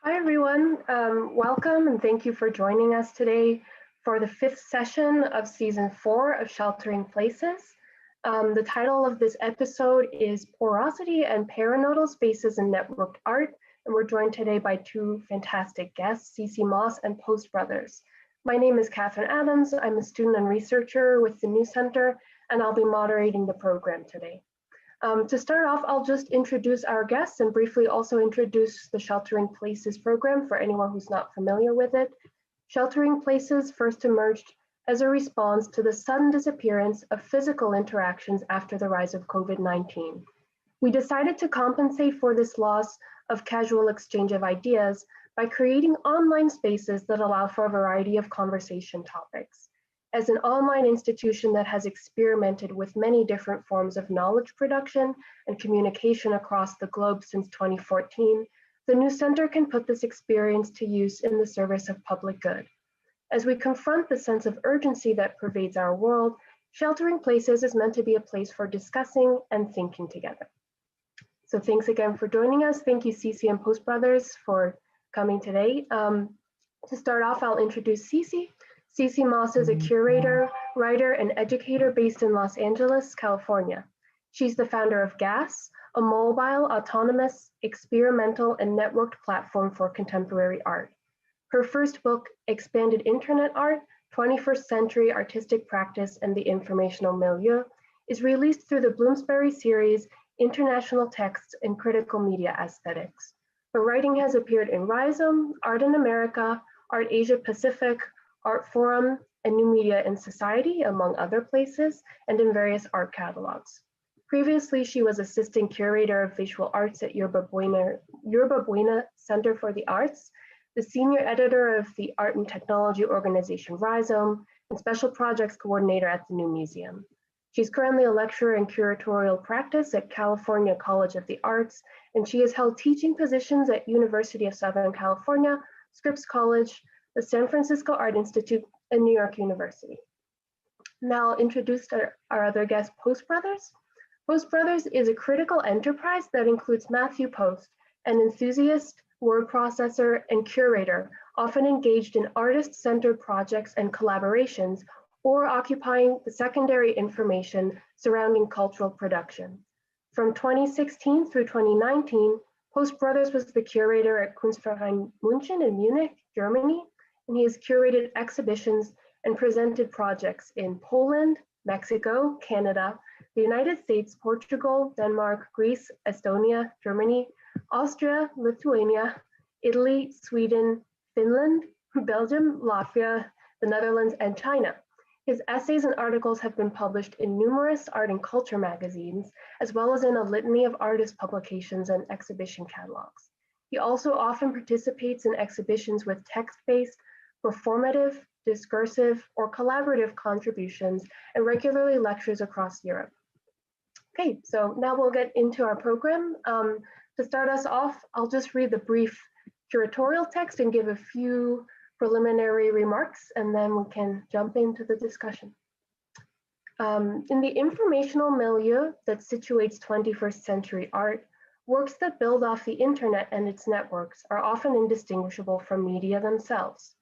Hi, everyone. Welcome and thank you for joining us today for the 5th session of Season 4 of Sheltering Places. The title of this episode is Porosity and Paranodal Spaces in Networked Art, and we're joined today by two fantastic guests, Ceci Moss and Post Brothers. My name is Katherine Adams. I'm a student and researcher with the New Center, and I'll be moderating the program today. To start off, I'll just introduce our guests and briefly also introduce the Sheltering Places program for anyone who's not familiar with it. Sheltering Places first emerged as a response to the sudden disappearance of physical interactions after the rise of COVID-19. We decided to compensate for this loss of casual exchange of ideas by creating online spaces that allow for a variety of conversation topics. As an online institution that has experimented with many different forms of knowledge production and communication across the globe since 2014, the New Center can put this experience to use in the service of public good. As we confront the sense of urgency that pervades our world, Sheltering Places is meant to be a place for discussing and thinking together. So thanks again for joining us. Thank you, Ceci and Post Brothers, for coming today. To start off, I'll introduce Ceci. Ceci Moss is a curator, writer, and educator based in Los Angeles, California. She's the founder of GAS, a mobile, autonomous, experimental, and networked platform for contemporary art. Her first book, Expanded Internet Art, 21st Century Artistic Practice and the Informational Milieu, is released through the Bloomsbury series, International Texts and Critical Media Aesthetics. Her writing has appeared in Rhizome, Art in America, Art Asia Pacific, Art Forum, and New Media in Society, among other places, and in various art catalogs. Previously, she was assistant curator of visual arts at Yerba Buena Center for the Arts, the senior editor of the art and technology organization Rhizome, and special projects coordinator at the New Museum. She's currently a lecturer in curatorial practice at California College of the Arts, and she has held teaching positions at University of Southern California, Scripps College, the San Francisco Art Institute, and New York University. Now I'll introduce our other guest, Post Brothers. Post Brothers is a critical enterprise that includes Matthew Post, an enthusiast, word processor, and curator, often engaged in artist-centered projects and collaborations, or occupying the secondary information surrounding cultural production. From 2016 through 2019, Post Brothers was the curator at Kunstverein München in Munich, Germany, and he has curated exhibitions and presented projects in Poland, Mexico, Canada, the United States, Portugal, Denmark, Greece, Estonia, Germany, Austria, Lithuania, Italy, Sweden, Finland, Belgium, Latvia, the Netherlands, and China. His essays and articles have been published in numerous art and culture magazines, as well as in a litany of artist publications and exhibition catalogs. He also often participates in exhibitions with text-based, performative, discursive, or collaborative contributions, and regularly lectures across Europe. Okay, so now we'll get into our program. To start us off, I'll just read the brief curatorial text and give a few preliminary remarks, and then we can jump into the discussion. In the informational milieu that situates 21st century art, works that build off the internet and its networks are often indistinguishable from media themselves.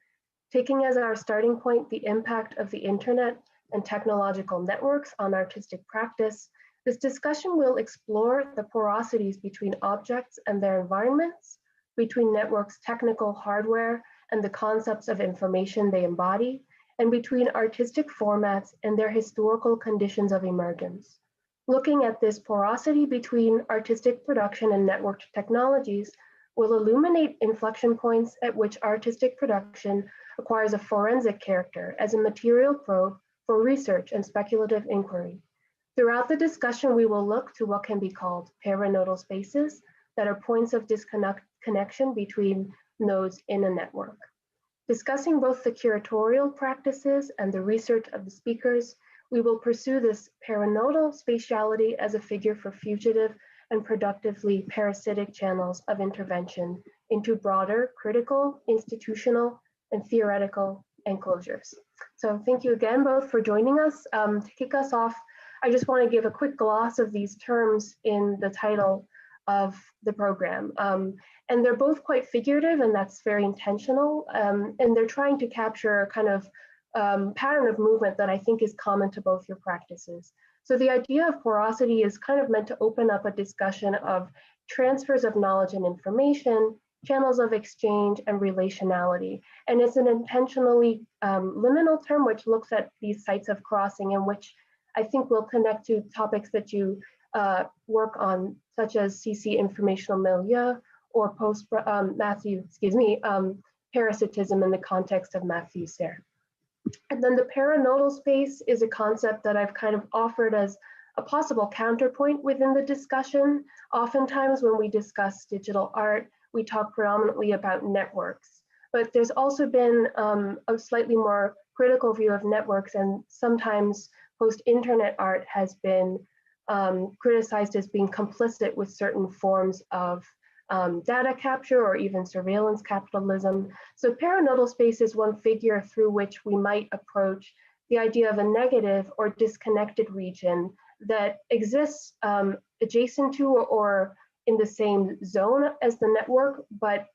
Taking as our starting point the impact of the internet and technological networks on artistic practice, this discussion will explore the porosities between objects and their environments, between networks' technical hardware and the concepts of information they embody, and between artistic formats and their historical conditions of emergence. Looking at this porosity between artistic production and networked technologies will illuminate inflection points at which artistic production acquires a forensic character as a material probe for research and speculative inquiry. Throughout the discussion, we will look to what can be called paranodal spaces that are points of disconnection between nodes in a network. Discussing both the curatorial practices and the research of the speakers, we will pursue this paranodal spatiality as a figure for fugitive and productively parasitic channels of intervention into broader critical, institutional, and theoretical enclosures. So thank you again both for joining us. To kick us off, I just want to give a quick gloss of these terms in the title of the program. And they're both quite figurative, and that's very intentional. And they're trying to capture a kind of pattern of movement that I think is common to both your practices. So the idea of porosity is kind of meant to open up a discussion of transfers of knowledge and information, channels of exchange, and relationality. And it's an intentionally liminal term which looks at these sites of crossing, and which I think will connect to topics that you work on, such as CC informational milieu or parasitism in the context of Matthew Serre. And then the paranodal space is a concept that I've kind of offered as a possible counterpoint within the discussion. Oftentimes when we discuss digital art, we talk predominantly about networks, but there's also been a slightly more critical view of networks, and sometimes post-internet art has been criticized as being complicit with certain forms of data capture or even surveillance capitalism. So paranodal space is one figure through which we might approach the idea of a negative or disconnected region that exists adjacent to or in the same zone as the network, but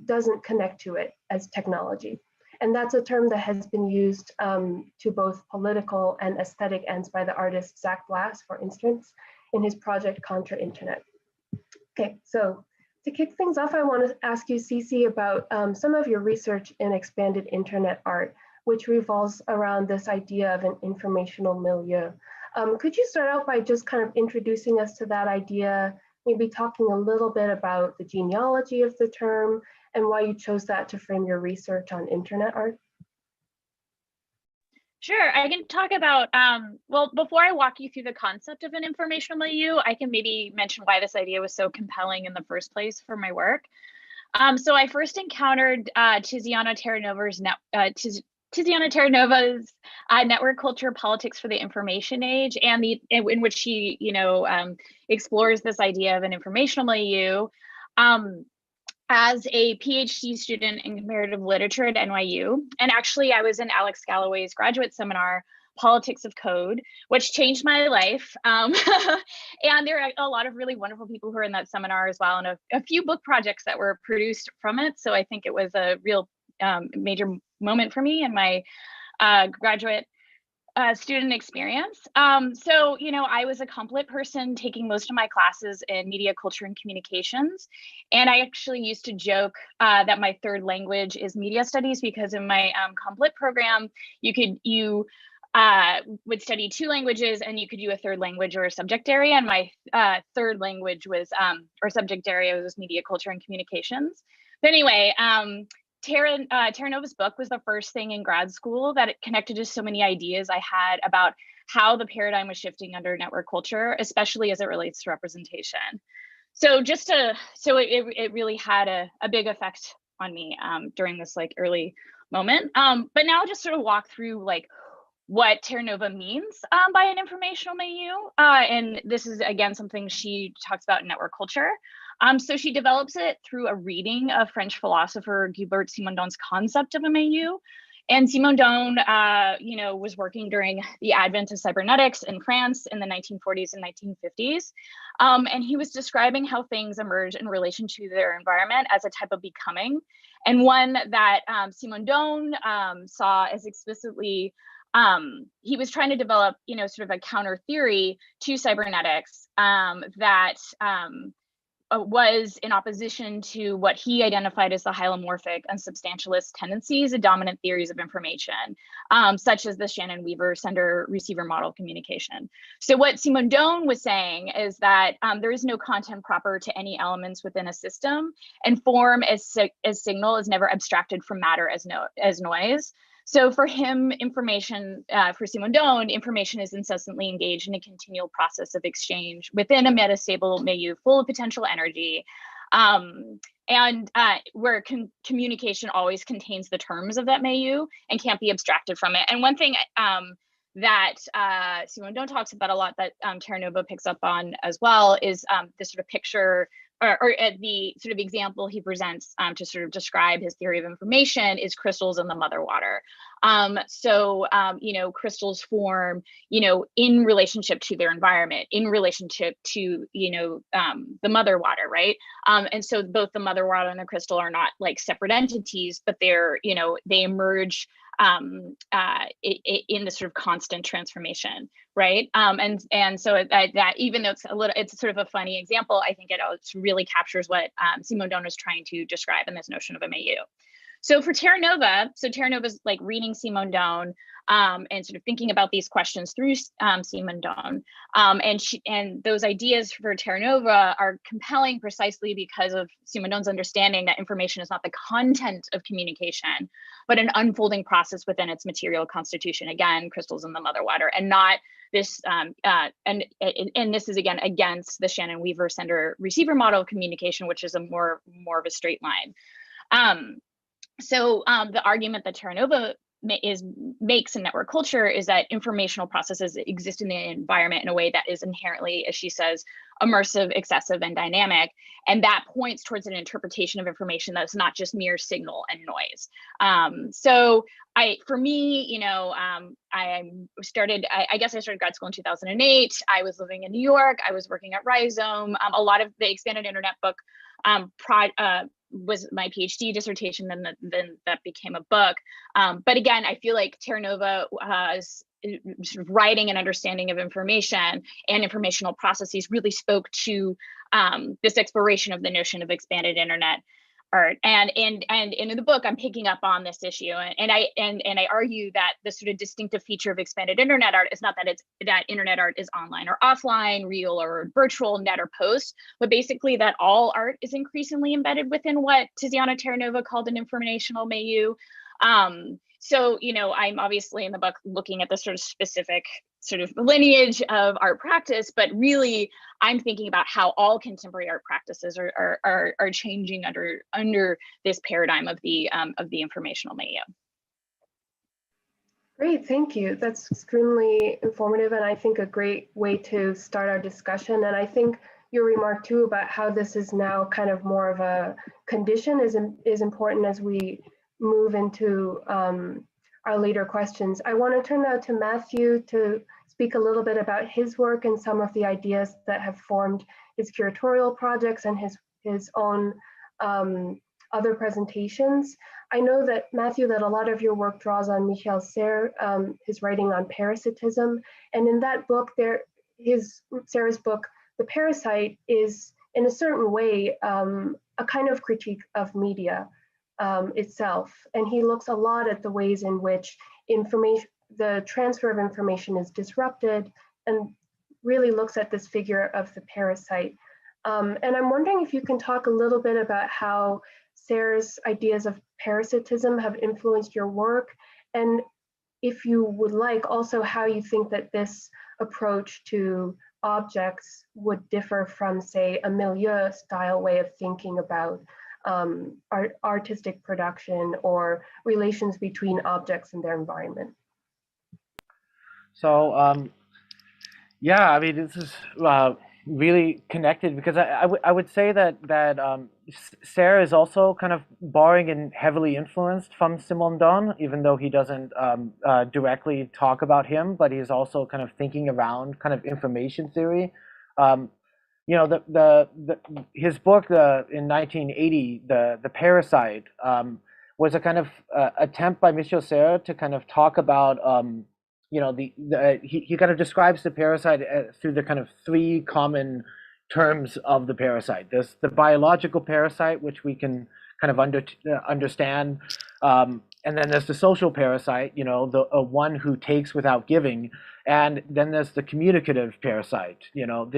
doesn't connect to it as technology. And that's a term that has been used to both political and aesthetic ends by the artist Zach Blass, for instance, in his project Contra Internet. Okay, so to kick things off, I want to ask you, Ceci, about some of your research in expanded internet art, which revolves around this idea of an informational milieu. Could you start out by just kind of introducing us to that idea, maybe talking a little bit about the genealogy of the term and why you chose that to frame your research on internet art? Sure, I can talk about, well, before I walk you through the concept of an informational milieu, I can maybe mention why this idea was so compelling in the first place for my work. So I first encountered Tiziana Terranova's Network Culture, Politics for the Information Age, and in which she, explores this idea of an informational milieu. As a PhD student in comparative literature at NYU. And actually, I was in Alex Galloway's graduate seminar, Politics of Code, which changed my life. And there are a lot of really wonderful people who are in that seminar as well, and a few book projects that were produced from it. So I think it was a real major moment for me in my graduate student experience. So, I was a comp lit person taking most of my classes in media, culture, and communications. And I actually used to joke that my third language is media studies, because in my comp lit program, you would study 2 languages and you could do a third language or a subject area. And my third language was, or subject area was media, culture, and communications. But anyway, Terranova's book was the first thing in grad school that it connected to so many ideas I had about how the paradigm was shifting under network culture, especially as it relates to representation. So it really had a big effect on me during this early moment. But now I'll just sort of walk through what Terranova means by an informational milieu. And this is, again, something she talks about in network culture. So she develops it through a reading of French philosopher Gilbert Simondon's concept of a milieu. And Simondon, was working during the advent of cybernetics in France in the 1940s and 1950s. And he was describing how things emerge in relation to their environment as a type of becoming. And one that Simondon saw as explicitly, he was trying to develop, sort of a counter theory to cybernetics that was in opposition to what he identified as the hylomorphic unsubstantialist tendencies of dominant theories of information, such as the Shannon-Weaver sender-receiver model of communication. So what Simondon was saying is that there is no content proper to any elements within a system, and form as signal is never abstracted from matter as noise. So for him, information, for Simondon, information is incessantly engaged in a continual process of exchange within a metastable milieu full of potential energy, and where communication always contains the terms of that milieu and can't be abstracted from it. And one thing that Simondon talks about a lot that Terranova picks up on as well is this sort of picture or the sort of example he presents to sort of describe his theory of information is crystals in the mother water. You know, crystals form, you know, in relationship to their environment, in relationship to, you know, the mother water, right? And so both the mother water and the crystal are not like separate entities, but they're, you know, they emerge in this sort of constant transformation, right? And so that even though it's sort of a funny example, I think it really captures what Simondon is trying to describe in this notion of a milieu. So for Terra Nova, Terra Nova is like reading Simondon and sort of thinking about these questions through Simondon. And those ideas for Terra Nova are compelling precisely because of Simondon's understanding that information is not the content of communication, but an unfolding process within its material constitution. Again, crystals in the mother water, and not this, and this is again against the Shannon Weaver sender receiver model of communication, which is a more of a straight line. The argument that Terra Nova makes in network culture is that informational processes exist in the environment in a way that is inherently, as she says, immersive, excessive, and dynamic. And that points towards an interpretation of information that's not just mere signal and noise. For me, you know, I guess I started grad school in 2008. I was living in New York. I was working at Rhizome. A lot of the Expanded Internet book was my PhD dissertation, then that became a book. But again, I feel like Terra Nova sort of writing and understanding of information and informational processes really spoke to this exploration of the notion of expanded internet art. And in the book, I'm picking up on this issue, and I argue that the sort of distinctive feature of expanded internet art is not that internet art is online or offline, real or virtual, net or post, but basically that all art is increasingly embedded within what Tiziana Terranova called an informational milieu. So, you know, I'm obviously in the book looking at the sort of specific sort of lineage of art practice, but really I'm thinking about how all contemporary art practices are changing under this paradigm of the informational milieu. Great, thank you. That's extremely informative, and I think a great way to start our discussion. And I think your remark too about how this is now kind of more of a condition is important as we move into our later questions. I want to turn now to Matthew to speak a little bit about his work and some of the ideas that have formed his curatorial projects and his own other presentations. I know that, Matthew, that a lot of your work draws on Michel Serres, his writing on parasitism. And in that book, Serres' book, The Parasite, is in a certain way a kind of critique of media itself. And he looks a lot at the ways in which the transfer of information is disrupted, and really looks at this figure of the parasite. And I'm wondering if you can talk a little bit about how Serres' ideas of parasitism have influenced your work, and if you would like, also how you think that this approach to objects would differ from, say, a milieu style way of thinking about artistic production or relations between objects and their environment. So yeah, I mean, this is really connected, because I would say that Serres is also kind of borrowing and heavily influenced from Simondon, even though he doesn't directly talk about him, but he's also kind of thinking around kind of information theory. You know, his book in 1980, The Parasite, was a kind of attempt by Michel Serres to kind of talk about you know, he kind of describes the parasite through the kind of three common terms of the parasite. There's the biological parasite, which we can kind of understand, and then there's the social parasite, you know, the one who takes without giving, and then there's the communicative parasite. You know,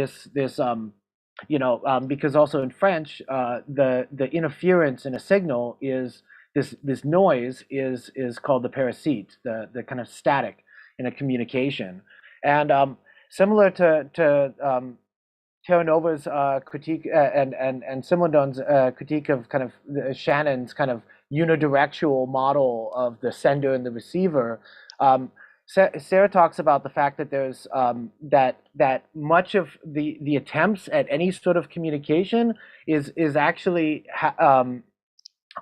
you know, because also in French, the interference in a signal is this noise is called the parasite, the kind of static in a communication. And similar to Terra Nova's critique and Simondon's critique of kind of Shannon's kind of unidirectional model of the sender and the receiver, Sarah talks about the fact that there's that much of the attempts at any sort of communication is actually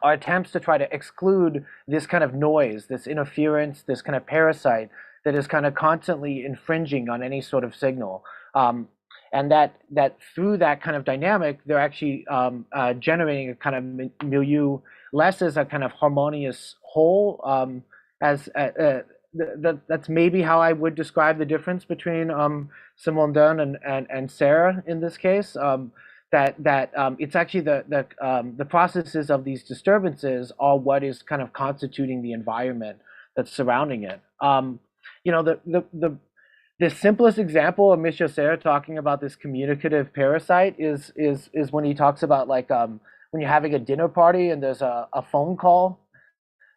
are attempts to try to exclude this kind of noise, this interference, this kind of parasite that is kind of constantly infringing on any sort of signal. And that through that kind of dynamic, they're actually generating a kind of milieu less as a kind of harmonious whole. As That's maybe how I would describe the difference between Simone Dunn and Sarah in this case. That it's actually the processes of these disturbances are what is kind of constituting the environment that's surrounding it. You know, the simplest example of Michio Serra talking about this communicative parasite is when he talks about like when you're having a dinner party and there's a phone call,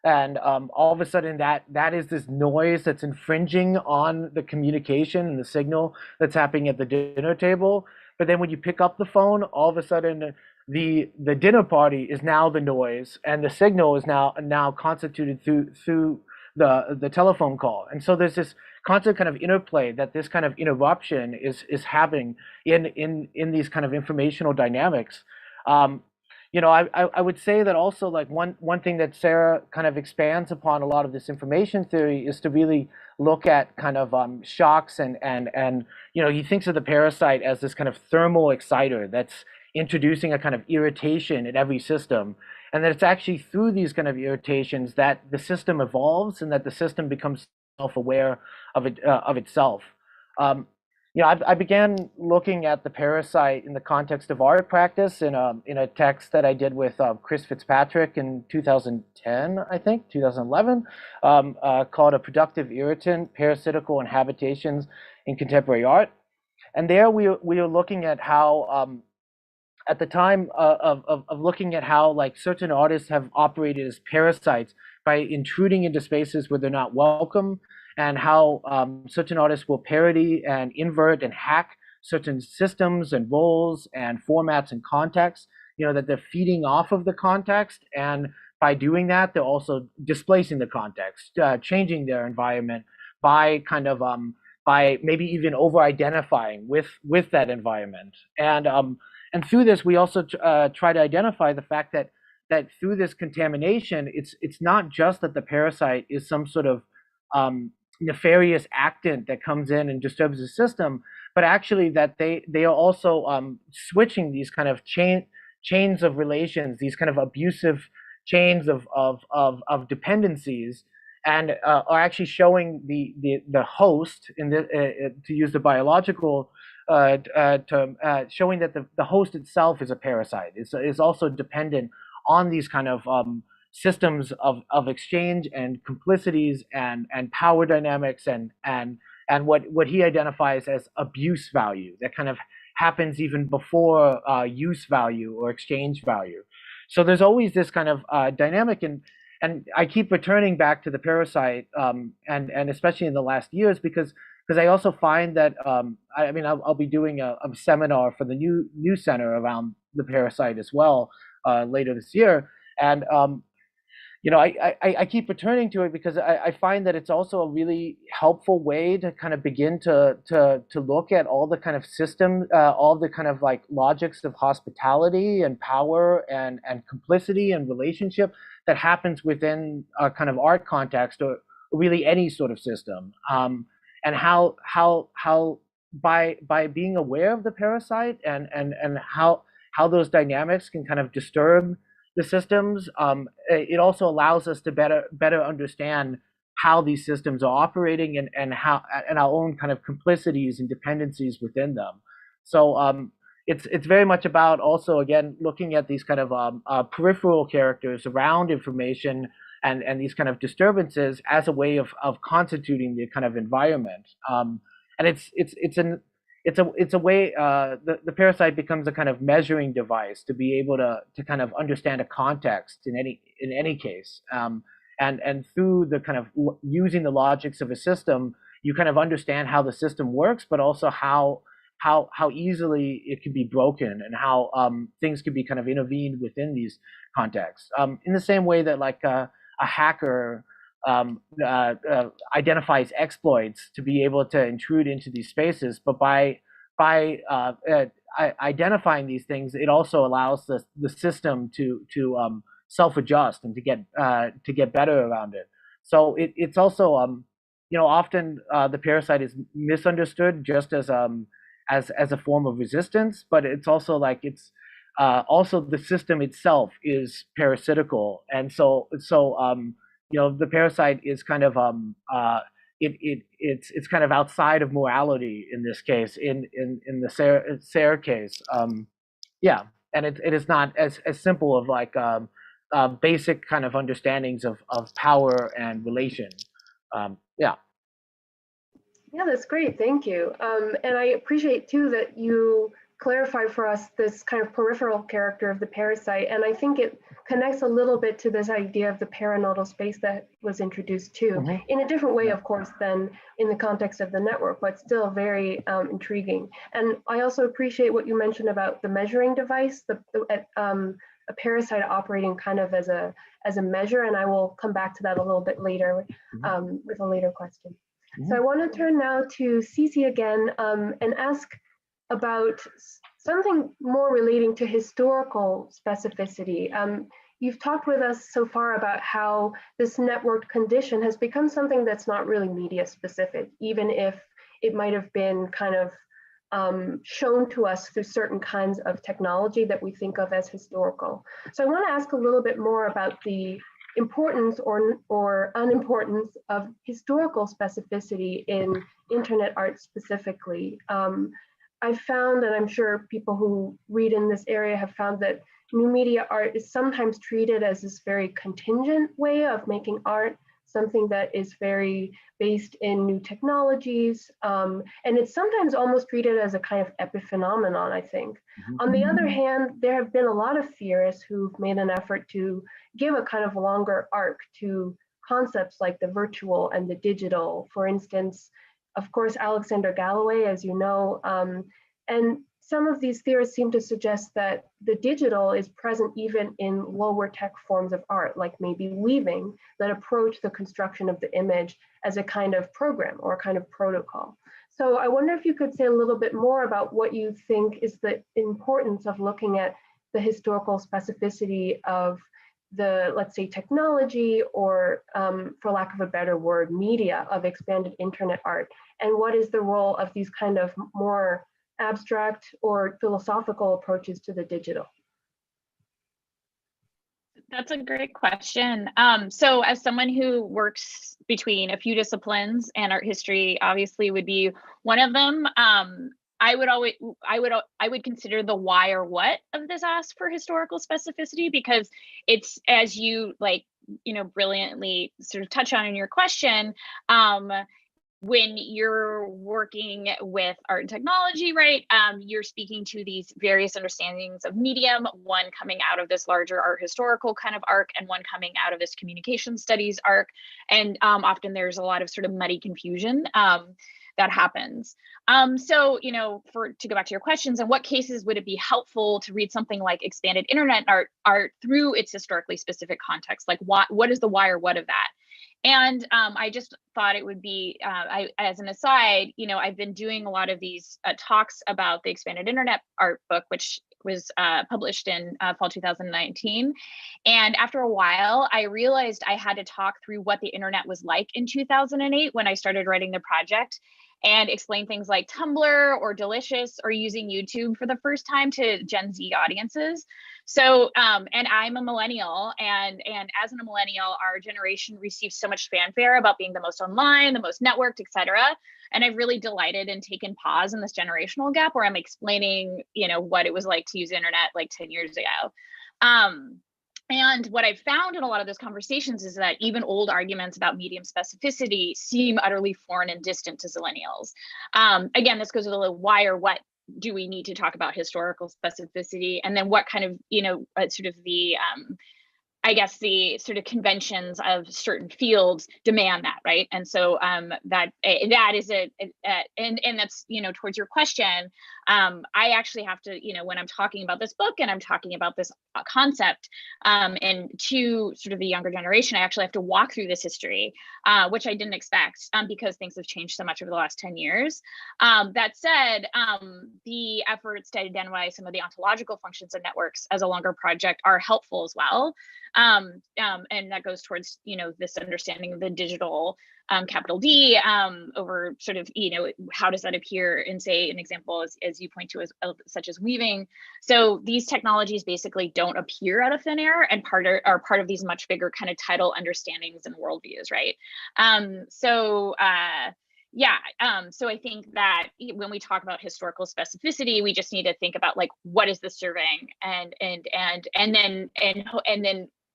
and all of a sudden that is this noise that's infringing on the communication and the signal that's happening at the dinner table. But then when you pick up the phone, all of a sudden the dinner party is now the noise, and the signal is now constituted through the telephone call. And so there's this constant kind of interplay that this kind of interruption is having in these kind of informational dynamics. You know, I would say that also, like, one thing that Sarah kind of expands upon a lot of this information theory is to really look at kind of shocks and you know, he thinks of the parasite as this kind of thermal exciter that's introducing a kind of irritation in every system, and that it's actually through these kind of irritations that the system evolves and that the system becomes self-aware of itself. You know, I began looking at the parasite in the context of art practice in a text that I did with Chris Fitzpatrick in 2010, I think, 2011, called A Productive Irritant, Parasitical Inhabitations in Contemporary Art. And there we are looking at how, at the time of looking at how like certain artists have operated as parasites by intruding into spaces where they're not welcome, and how certain artists will parody and invert and hack certain systems and roles and formats and contexts, you know, that they're feeding off of the context. And by doing that, they're also displacing the context, changing their environment by kind of, by maybe even over-identifying with that environment. And through this, we also try to identify the fact that through this contamination, it's not just that the parasite is some sort of nefarious actant that comes in and disturbs the system, but actually that they are also switching these kind of chains of relations, these kind of abusive chains of dependencies, and are actually showing the host in to use the biological term, showing that the host itself is a parasite. Is also dependent on these kind of systems of exchange and complicities and power dynamics and what he identifies as abuse value that kind of happens even before use value or exchange value. So there's always this kind of dynamic, and I keep returning back to the parasite, and especially in the last years, because I also find that I mean I'll be doing a seminar for the new center around the parasite as well later this year, and you know, I keep returning to it because I find that it's also a really helpful way to kind of begin to look at all the kind of system, all the kind of like logics of hospitality and power and complicity and relationship that happens within a kind of art context or really any sort of system, and how by being aware of the parasite and how those dynamics can kind of disturb the systems, it also allows us to better understand how these systems are operating and how and our own kind of complicities and dependencies within them. So it's very much about also again looking at these kind of peripheral characters around information and these kind of disturbances as a way of constituting the kind of environment. And it's a way the parasite becomes a kind of measuring device to be able to kind of understand a context in any case, and through the kind of using the logics of a system, you kind of understand how the system works, but also how easily it can be broken and how things can be kind of intervened within these contexts, in the same way that like a hacker identifies exploits to be able to intrude into these spaces. But by identifying these things, it also allows the system to self-adjust and to get better around it. So it's also often the parasite is misunderstood just as a form of resistance, but it's also like it's also the system itself is parasitical, and so the parasite is kind of it's kind of outside of morality in this case, in the Sarah case. Yeah, and it is not as simple of like basic kind of understandings of power and relation. Yeah. Yeah, that's great. Thank you. And I appreciate too that you clarify for us this kind of peripheral character of the parasite. And I think it connects a little bit to this idea of the paranodal space that was introduced too, Mhm. in a different way, of course, than in the context of the network, but still very intriguing. And I also appreciate what you mentioned about the measuring device, a parasite operating kind of as a measure. And I will come back to that a little bit later with a later question. So I want to turn now to Ceci again and ask about something more relating to historical specificity. You've talked with us so far about how this networked condition has become something that's not really media specific, even if it might have been kind of shown to us through certain kinds of technology that we think of as historical. So I want to ask a little bit more about the importance or unimportance of historical specificity in internet art specifically. I've found, and I'm sure people who read in this area have found, that new media art is sometimes treated as this very contingent way of making art, something that is very based in new technologies. And it's sometimes almost treated as a kind of epiphenomenon, I think. On the other hand, there have been a lot of theorists who've made an effort to give a kind of longer arc to concepts like the virtual and the digital. For instance, of course, Alexander Galloway, as you know, and some of these theorists seem to suggest that the digital is present even in lower tech forms of art, like maybe weaving, that approach the construction of the image as a kind of program or a kind of protocol. So I wonder if you could say a little bit more about what you think is the importance of looking at the historical specificity of the, let's say, technology, or for lack of a better word, media of expanded internet art, and what is the role of these kind of more abstract or philosophical approaches to the digital? That's a great question. So as someone who works between a few disciplines, and art history obviously would be one of them, I would consider the why or what of this ask for historical specificity, because it's, as you brilliantly sort of touch on in your question, when you're working with art and technology, right, you're speaking to these various understandings of medium, one coming out of this larger art historical kind of arc, and one coming out of this communication studies arc. And often there's a lot of sort of muddy confusion that happens. So, to go back to your questions, in what cases would it be helpful to read something like expanded internet art through its historically specific context? Like, what is the why or what of that? And I just thought it would be, as an aside, I've been doing a lot of these talks about the expanded internet art book, which was published in fall 2019. And after a while, I realized I had to talk through what the internet was like in 2008 when I started writing the project, and explain things like Tumblr or Delicious or using YouTube for the first time to Gen Z audiences. So, and I'm a millennial, and as a millennial, our generation receives so much fanfare about being the most online, the most networked, etc. And I've really delighted and taken pause in this generational gap where I'm explaining, what it was like to use the internet like 10 years ago. And what I've found in a lot of those conversations is that even old arguments about medium specificity seem utterly foreign and distant to zillennials. Again, this goes to the why or what do we need to talk about historical specificity, and then what kind of, sort of the I guess the sort of conventions of certain fields demand that, right? And so that is and that's, towards your question. I actually have to, when I'm talking about this book and I'm talking about this concept, and to sort of the younger generation, I actually have to walk through this history, which I didn't expect, because things have changed so much over the last 10 years. That said, the efforts to identify some of the ontological functions of networks as a longer project are helpful as well. And that goes towards, this understanding of the digital, capital D, over sort of, how does that appear in, say, an example as you point to, as such as weaving. So these technologies basically don't appear out of thin air, and are part of these much bigger kind of tidal understandings and worldviews, right? So I think that when we talk about historical specificity, we just need to think about, like, what is this serving, and then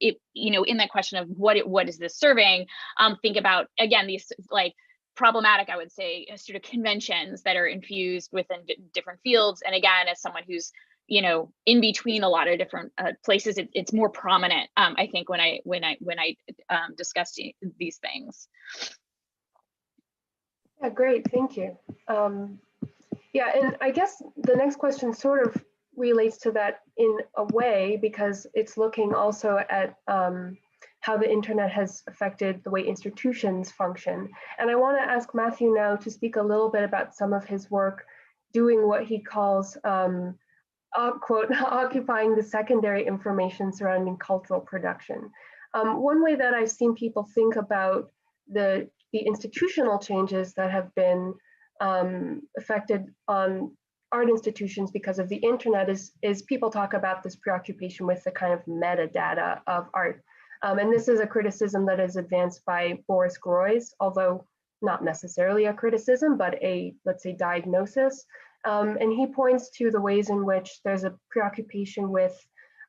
it, in that question of what is this serving, think about, again, these, like, problematic, I would say, sort of conventions that are infused within different fields. And again, as someone who's, in between a lot of different places, it's more prominent, I think, when I discuss these things. Yeah, great, thank you. Yeah, and I guess the next question sort of relates to that in a way, because it's looking also at how the internet has affected the way institutions function. And I want to ask Matthew now to speak a little bit about some of his work doing what he calls, quote, occupying the secondary information surrounding cultural production. One way that I've seen people think about the institutional changes that have been affected on art institutions because of the internet is people talk about this preoccupation with the kind of metadata of art. And this is a criticism that is advanced by Boris Groys, although not necessarily a criticism, but a, let's say, diagnosis. And he points to the ways in which there's a preoccupation with,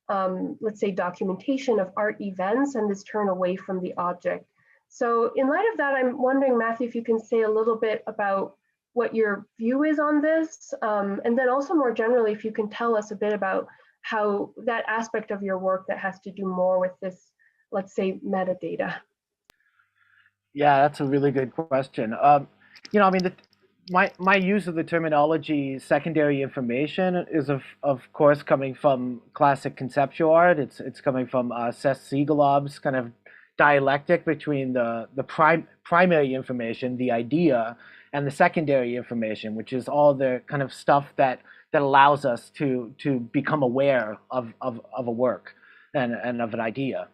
let's say, documentation of art events and this turn away from the object. So in light of that, I'm wondering, Matthew, if you can say a little bit about what your view is on this, and then also more generally, if you can tell us a bit about how that aspect of your work that has to do more with this, let's say, metadata. Yeah, that's a really good question. My use of the terminology secondary information is of course coming from classic conceptual art. It's coming from Seth Siegelob's kind of dialectic between the primary information, the idea, and the secondary information, which is all the kind of stuff that allows us to become aware of a work and of an idea.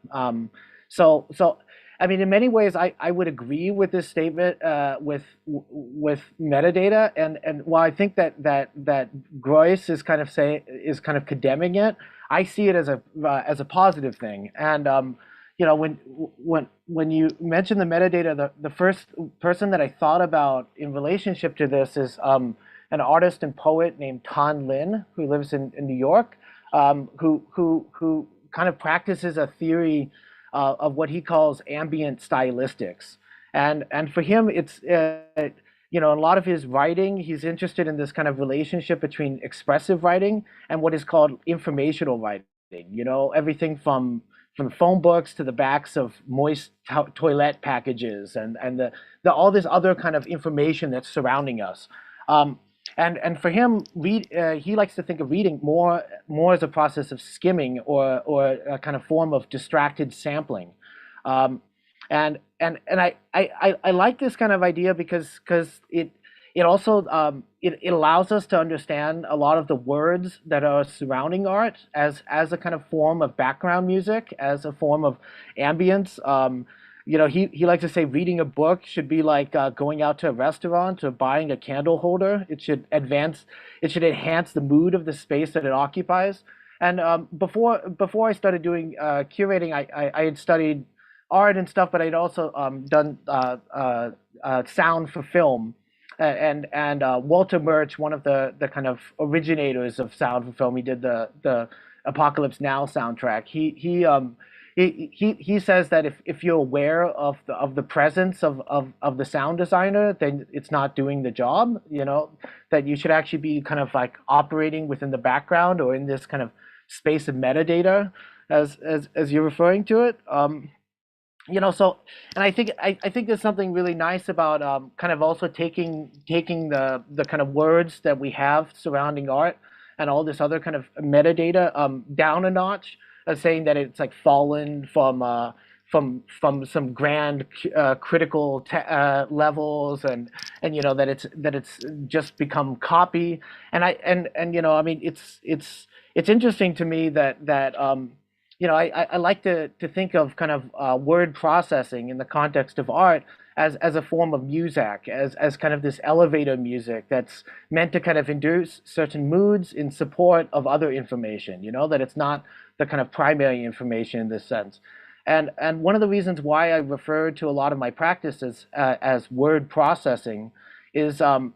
So I mean, in many ways, I would agree with this statement with metadata, and while I think that Groys is kind of condemning it, I see it as a positive thing. And when you mention the metadata, the first person that I thought about in relationship to this is an artist and poet named Tan Lin, who lives in New York, who kind of practices a theory of what he calls ambient stylistics, and for him, it's in a lot of his writing, he's interested in this kind of relationship between expressive writing and what is called informational writing. Everything from phone books to the backs of moist toilet packages and all this other kind of information that's surrounding us. And for him, he likes to think of reading more as a process of skimming or a kind of form of distracted sampling. And I like this kind of idea because it also it allows us to understand a lot of the words that are surrounding art as a kind of form of background music, as a form of ambience. He likes to say reading a book should be like going out to a restaurant or buying a candle holder. It should enhance the mood of the space that it occupies. And before I started doing curating, I had studied art and stuff, but I'd also done sound for film. And Walter Murch, one of the kind of originators of sound for film, he did the Apocalypse Now soundtrack. He says that if you're aware of the presence of the sound designer, then it's not doing the job. That you should actually be kind of like operating within the background or in this kind of space of metadata. as you're referring to it. So, and I think there's something really nice about kind of also taking the kind of words that we have surrounding art and all this other kind of metadata down a notch, saying that it's like fallen from some grand critical levels, and that it's just become copy. And I mean, it's interesting to me that I like to think of kind of word processing in the context of art as a form of music, as kind of this elevator music that's meant to kind of induce certain moods in support of other information, that it's not the kind of primary information in this sense. And one of the reasons why I refer to a lot of my practices as word processing is, of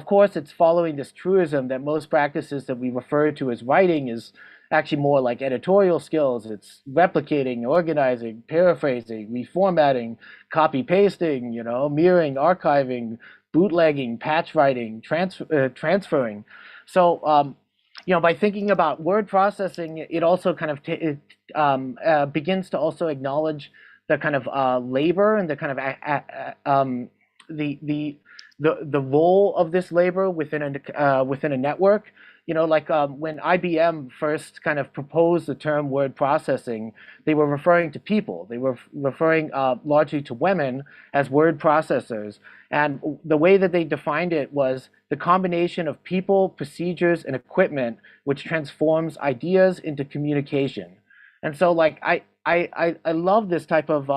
course, it's following this truism that most practices that we refer to as writing is actually more like editorial skills. It's replicating, organizing, paraphrasing, reformatting, copy pasting, mirroring, archiving, bootlegging, patch writing, transferring. So, by thinking about word processing, it also kind of begins to also acknowledge the kind of labor and the kind of the role of this labor within a network. Like when IBM first kind of proposed the term word processing, they were referring to people. They were referring largely to women as word processors. And the way that they defined it was the combination of people, procedures, and equipment which transforms ideas into communication. And so, like, I love this type of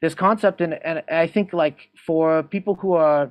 this concept, and I think, like, for people who are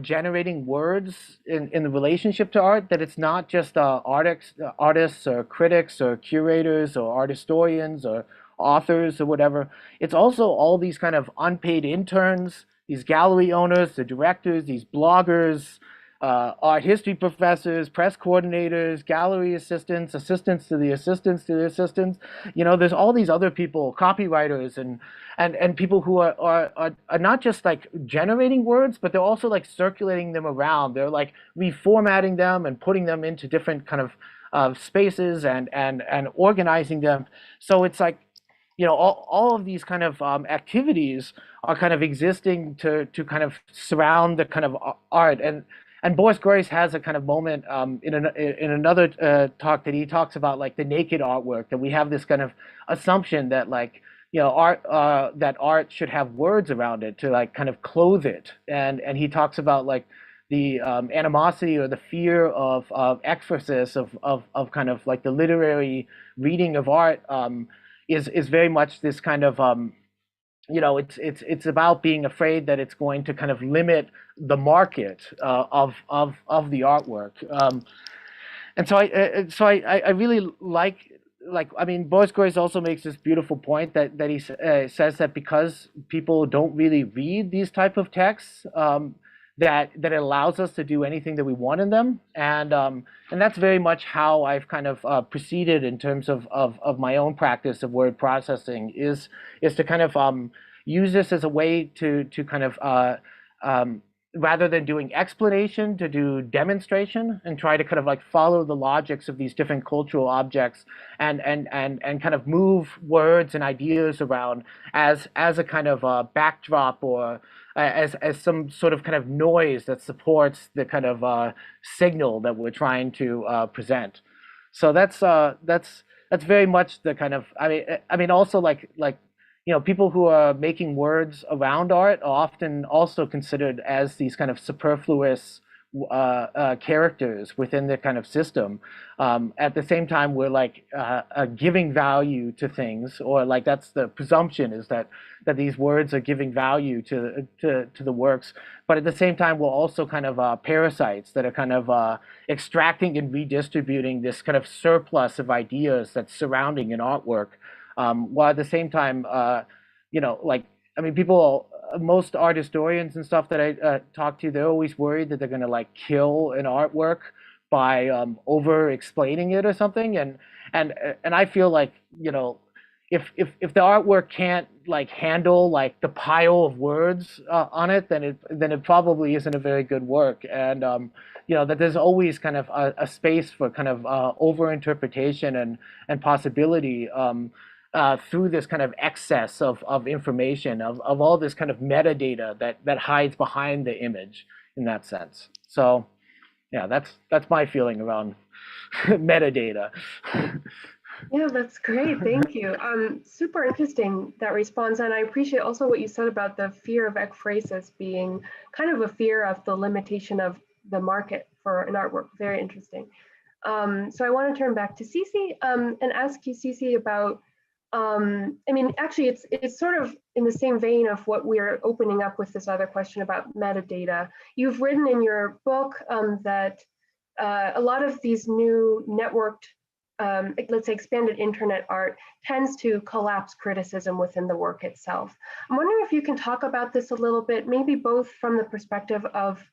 generating words in the relationship to art, that it's not just artists or critics or curators or art historians or authors or whatever. It's also all these kind of unpaid interns, these gallery owners, the directors, these bloggers, art history professors, press coordinators, gallery assistants, assistants to the assistants to the assistants. There's all these other people, copywriters, and people who are not just like generating words, but they're also like circulating them around. They're like reformatting them and putting them into different kind of spaces and organizing them. So it's like, all of these kind of activities are kind of existing to kind of surround the kind of art. And Boris Groys has a kind of moment in another talk that he talks about, like, the naked artwork, that we have this kind of assumption that, like, art that art should have words around it to, like, kind of clothe it. And he talks about, like, the animosity or the fear of ekphrasis of kind of like the literary reading of art is very much this kind of it's about being afraid that it's going to kind of limit the market of the artwork. And so I really like, I mean, Boris Groys also makes this beautiful point that he says that because people don't really read these type of texts, that it allows us to do anything that we want in them. And that's very much how I've kind of proceeded in terms of my own practice of word processing, is to kind of use this as a way to kind of rather than doing explanation, to do demonstration and try to kind of like follow the logics of these different cultural objects and kind of move words and ideas around as a kind of backdrop, or as some sort of kind of noise that supports the kind of signal that we're trying to present. So that's very much the kind of, I mean also like people who are making words around art are often also considered as these kind of superfluous characters within the kind of system. At the same time, we're like giving value to things, or like that's the presumption, is that these words are giving value to the works. But at the same time, we're also kind of parasites that are kind of extracting and redistributing this kind of surplus of ideas that's surrounding an artwork. While at the same time, like, I mean, most art historians and stuff that I talk to, they're always worried that they're going to like kill an artwork by over explaining it or something. And I feel like, if the artwork can't like handle like the pile of words on it, then it probably isn't a very good work. And that there's always kind of a space for kind of over interpretation and possibility through this kind of excess of information, of all this kind of metadata that hides behind the image in that sense. So yeah, that's my feeling around metadata. Yeah, that's great. Thank you. Super interesting, that response. And I appreciate also what you said about the fear of ekphrasis being kind of a fear of the limitation of the market for an artwork. Very interesting. So I want to turn back to Ceci and ask you, Ceci, about, I mean, actually, it's sort of in the same vein of what we're opening up with this other question about metadata. You've written in your book that a lot of these new networked let's say expanded internet art tends to collapse criticism within the work itself. I'm wondering if you can talk about this a little bit, maybe both from the perspective of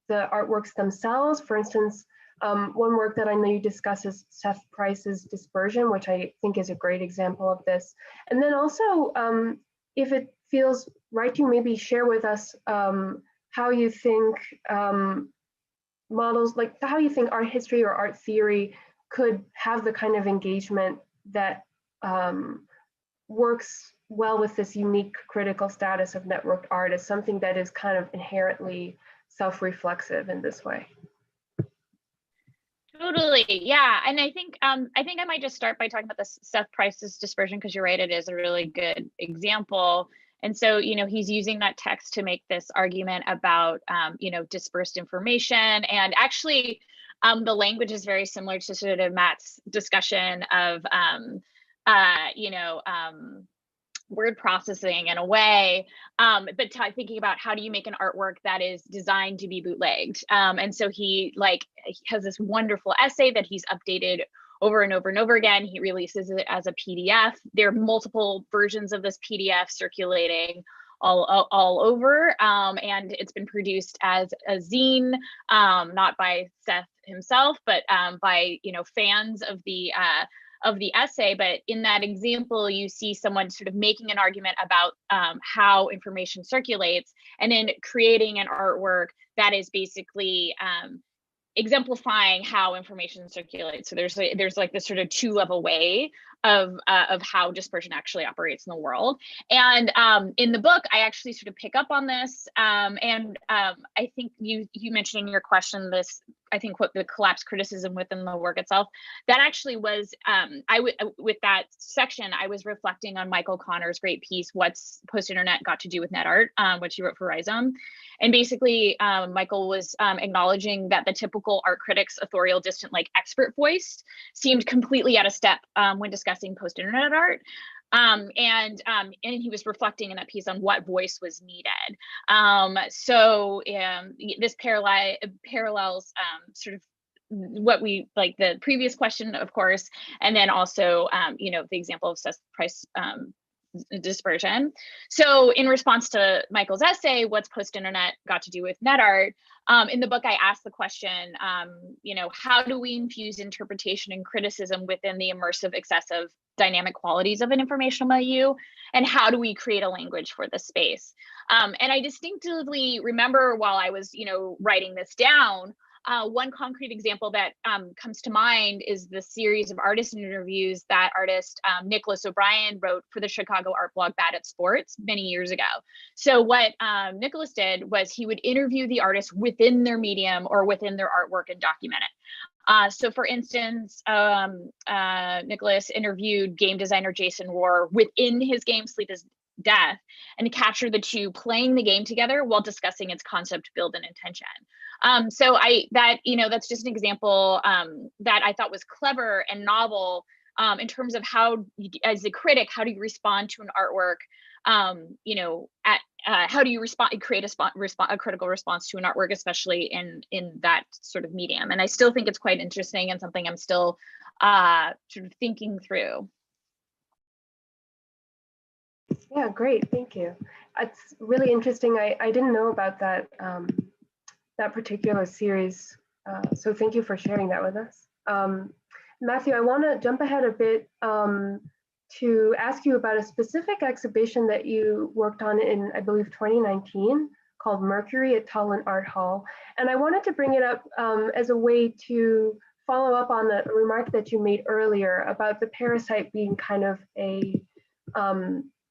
the artworks themselves. For instance, one work that I know you discuss is Seth Price's Dispersion, which I think is a great example of this. And then also, if it feels right to maybe share with us how you think models, like how you think art history or art theory could have the kind of engagement that works well with this unique critical status of networked art as something that is kind of inherently self-reflexive in this way. Totally, yeah, and I think I might just start by talking about the Seth Price's Dispersion, because you're right, it is a really good example. And so, he's using that text to make this argument about, dispersed information. And actually, the language is very similar to sort of Matt's discussion of, word processing in a way, but thinking about how do you make an artwork that is designed to be bootlegged. And so he has this wonderful essay that he's updated over and over and over again. He releases it as a PDF. There are multiple versions of this PDF circulating all over, and it's been produced as a zine, not by Seth himself, but by fans of the essay. But in that example, you see someone sort of making an argument about how information circulates, and then creating an artwork that is basically exemplifying how information circulates. So there's like this sort of two-level way of how dispersion actually operates in the world. And in the book, I actually sort of pick up on this. And I think you mentioned in your question this, I think, what the collapse criticism within the work itself. That actually was, with that section, I was reflecting on Michael Connor's great piece, What's Post-Internet Got to Do with Net Art, which he wrote for Rhizome. And basically, Michael was acknowledging that the typical art critic's authorial, distant, like expert voice seemed completely out of step when discussing post-internet art. And he was reflecting in that piece on what voice was needed. This parallels sort of what we like the previous question, of course, and then also the example of Seth Price Dispersion. So in response to Michael's essay, what's post-internet got to do with net art? In the book, I asked the question, how do we infuse interpretation and criticism within the immersive, excessive, dynamic qualities of an informational milieu? And how do we create a language for the space? And I distinctively remember while I was, writing this down, one concrete example that comes to mind is the series of artist interviews that artist Nicholas O'Brien wrote for the Chicago art blog Bad at Sports many years ago. So what Nicholas did was he would interview the artist within their medium or within their artwork and document it. So for instance, Nicholas interviewed game designer Jason Rohr within his game Sleep is Death and capture the two playing the game together while discussing its concept, build, and intention. That's just an example that I thought was clever and novel in terms of how, as a critic, how do you respond to an artwork? How do you create a critical response to an artwork, especially in that sort of medium? And I still think it's quite interesting and something I'm still sort of thinking through. Yeah, great, thank you. It's really interesting. I didn't know about that that particular series, so thank you for sharing that with us. Matthew, I want to jump ahead a bit to ask you about a specific exhibition that you worked on in, I believe, 2019, called Mercury at Tallinn Art Hall. And I wanted to bring it up as a way to follow up on the remark that you made earlier about the parasite being kind of a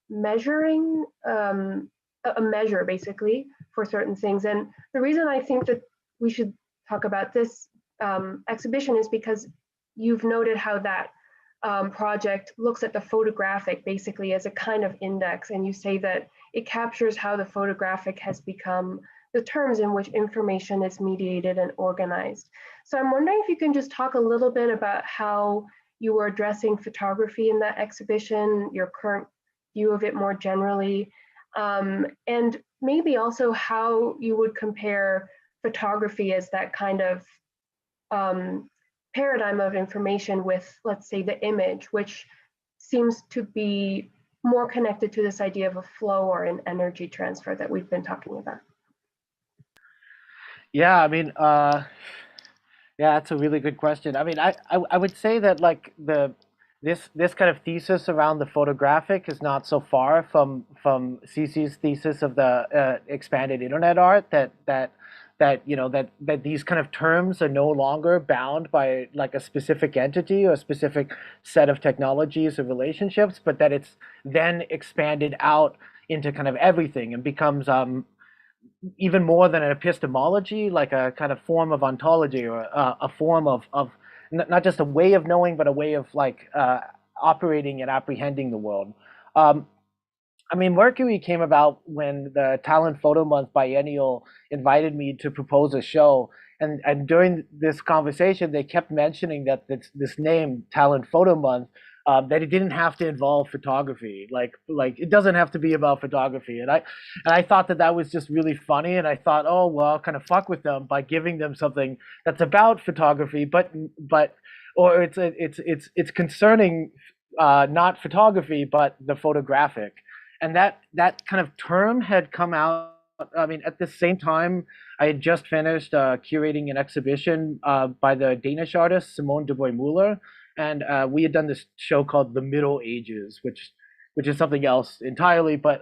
measuring, a measure basically for certain things. And the reason I think that we should talk about this exhibition is because you've noted how that project looks at the photographic basically as a kind of index, and you say that it captures how the photographic has become the terms in which information is mediated and organized. So I'm wondering if you can just talk a little bit about how you were addressing photography in that exhibition, your current view of it more generally, and maybe also how you would compare photography as that kind of paradigm of information with, let's say, the image, which seems to be more connected to this idea of a flow or an energy transfer that we've been talking about. Yeah, I mean, yeah, that's a really good question. I mean, I would say that like this kind of thesis around the photographic is not so far from Ceci's thesis of the expanded internet art, that you know that these kind of terms are no longer bound by like a specific entity or a specific set of technologies or relationships, but that it's then expanded out into kind of everything and becomes even more than an epistemology, like a kind of form of ontology, or a form of not just a way of knowing, but a way of like operating and apprehending the world. I mean, Mercury came about when the Tallinn Photo Month Biennial invited me to propose a show, and during this conversation, they kept mentioning that this name, Tallinn Photo Month, that it didn't have to involve photography, like it doesn't have to be about photography, and I thought that was just really funny, and I thought, oh well, I'll kind of fuck with them by giving them something that's about photography, or it's concerning not photography but the photographic. And that kind of term had come out. I mean, at the same time, I had just finished curating an exhibition by the Danish artist Simone de Boy-Muller, and we had done this show called The Middle Ages, which is something else entirely. But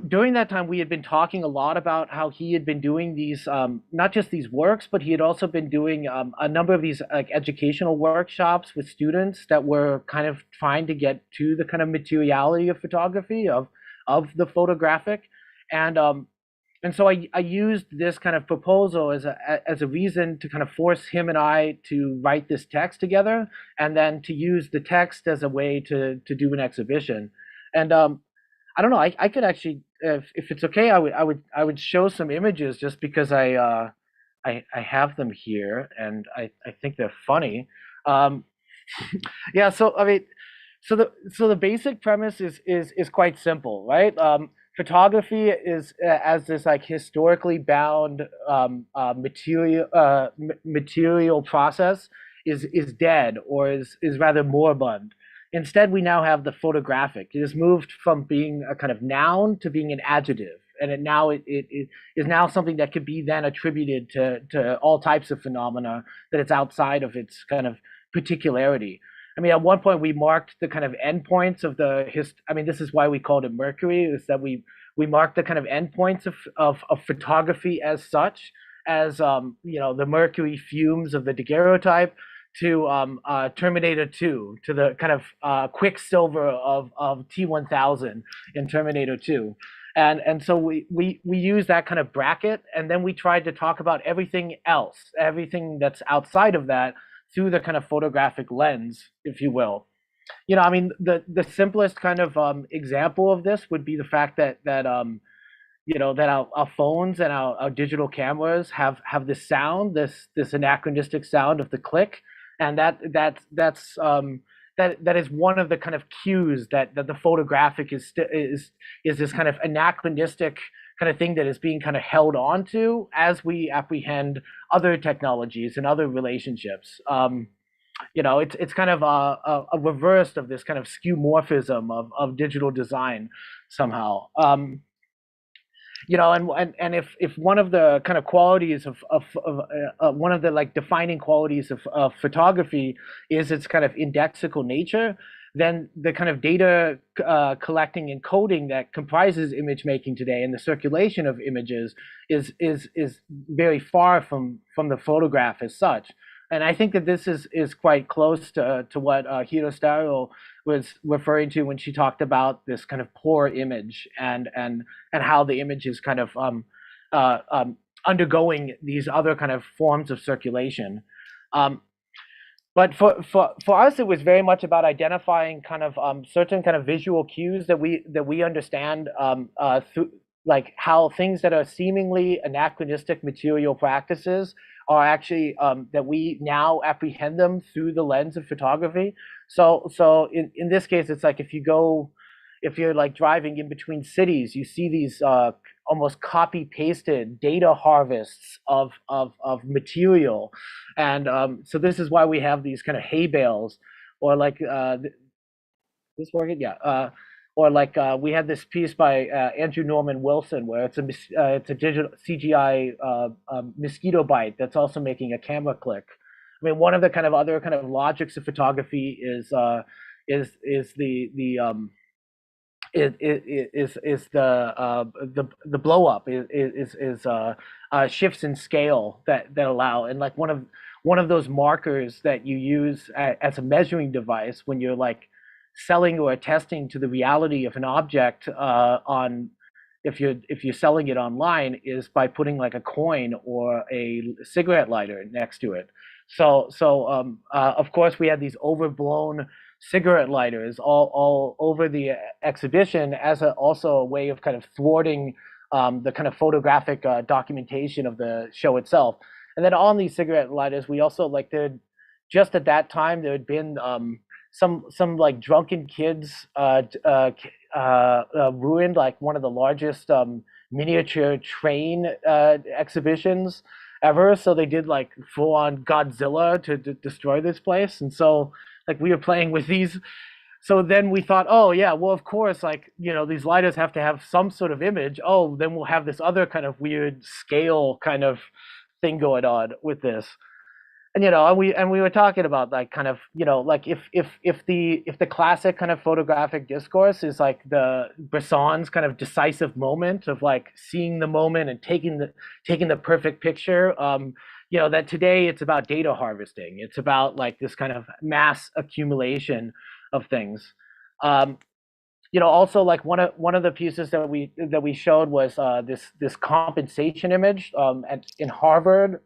during that time, we had been talking a lot about how he had been doing these, not just these works, but he had also been doing a number of these like educational workshops with students that were kind of trying to get to the kind of materiality of photography, of the photographic, and so I used this kind of proposal as a reason to kind of force him and I to write this text together, and then to use the text as a way to do an exhibition, and I don't know. I could actually, if it's okay, I would show some images just because I have them here and I think they're funny. Yeah. So I mean, so the basic premise is quite simple, right? Photography is as this like historically bound material process is dead, or is rather moribund. Instead, we now have the photographic. It has moved from being a kind of noun to being an adjective, and it is now something that could be then attributed to all types of phenomena that it's outside of its kind of particularity. I mean, at one point we marked the kind of endpoints of I mean, this is why we called it Mercury, is that we marked the kind of endpoints of photography as such, as you know, the Mercury fumes of the daguerreotype, to Terminator 2, to the kind of Quicksilver of T-1000 in Terminator 2. And so we use that kind of bracket, and then we tried to talk about everything else, everything that's outside of that, through the kind of photographic lens, if you will. You know, I mean, the simplest kind of example of this would be the fact that you know, that our phones and our digital cameras have this sound, this anachronistic sound of the click, and that is one of the kind of cues that the photographic is this kind of anachronistic kind of thing that is being kind of held on to as we apprehend other technologies and other relationships. You know, it's kind of a reverse of this kind of skeuomorphism of digital design somehow. You know, and if one of the kind of qualities of one of the like defining qualities of photography is its kind of indexical nature, then the kind of data collecting and coding that comprises image making today and the circulation of images is very far from the photograph as such. And I think that this is quite close to what Hirostaro was referring to when she talked about this kind of poor image and how the image is kind of undergoing these other kind of forms of circulation. But for us, it was very much about identifying kind of certain kind of visual cues that we understand through, like how things that are seemingly anachronistic material practices are actually that we now apprehend them through the lens of photography. So in this case, it's like if you're like driving in between cities, you see these almost copy pasted data harvests of material, and so this is why we have these kind of hay bales, or like this working, yeah. Or like we had this piece by Andrew Norman Wilson, where it's a digital CGI mosquito bite that's also making a camera click. I mean, one of the kind of other kind of logics of photography is the blow up is shifts in scale that allow, and like one of those markers that you use as a measuring device when you're like selling or attesting to the reality of an object on if you're selling it online is by putting like a coin or a cigarette lighter next to it. So of course we had these overblown cigarette lighters all over the exhibition as also a way of kind of thwarting the kind of photographic documentation of the show itself. And then on these cigarette lighters, we also like just at that time there had been some like drunken kids ruined like one of the largest miniature train exhibitions ever. So they did like full on Godzilla to destroy this place. And so like we were playing with these. So then we thought, oh yeah, well of course, like these lighters have to have some sort of image. Oh, then we'll have this other kind of weird scale kind of thing going on with this. And we were talking about like kind of like if the classic kind of photographic discourse is like the Bresson's kind of decisive moment of like seeing the moment and taking the perfect picture, that today it's about data harvesting. It's about like this kind of mass accumulation of things. Also like one of the pieces that we showed was this compensation image in Harvard.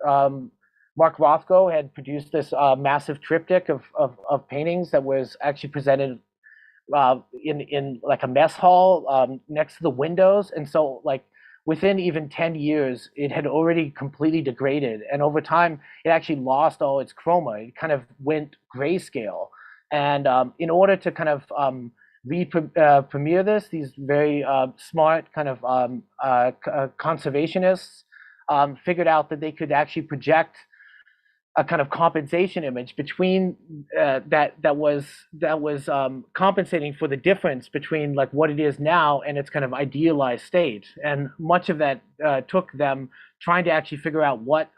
Mark Rothko had produced this massive triptych of paintings that was actually presented in like a mess hall next to the windows. And so like within even 10 years, it had already completely degraded. And over time, it actually lost all its chroma. It kind of went grayscale. And in order to kind of premiere this, these very smart kind of conservationists figured out that they could actually project a kind of compensation image between that was compensating for the difference between like what it is now and its kind of idealized state. And much of that took them trying to actually figure out what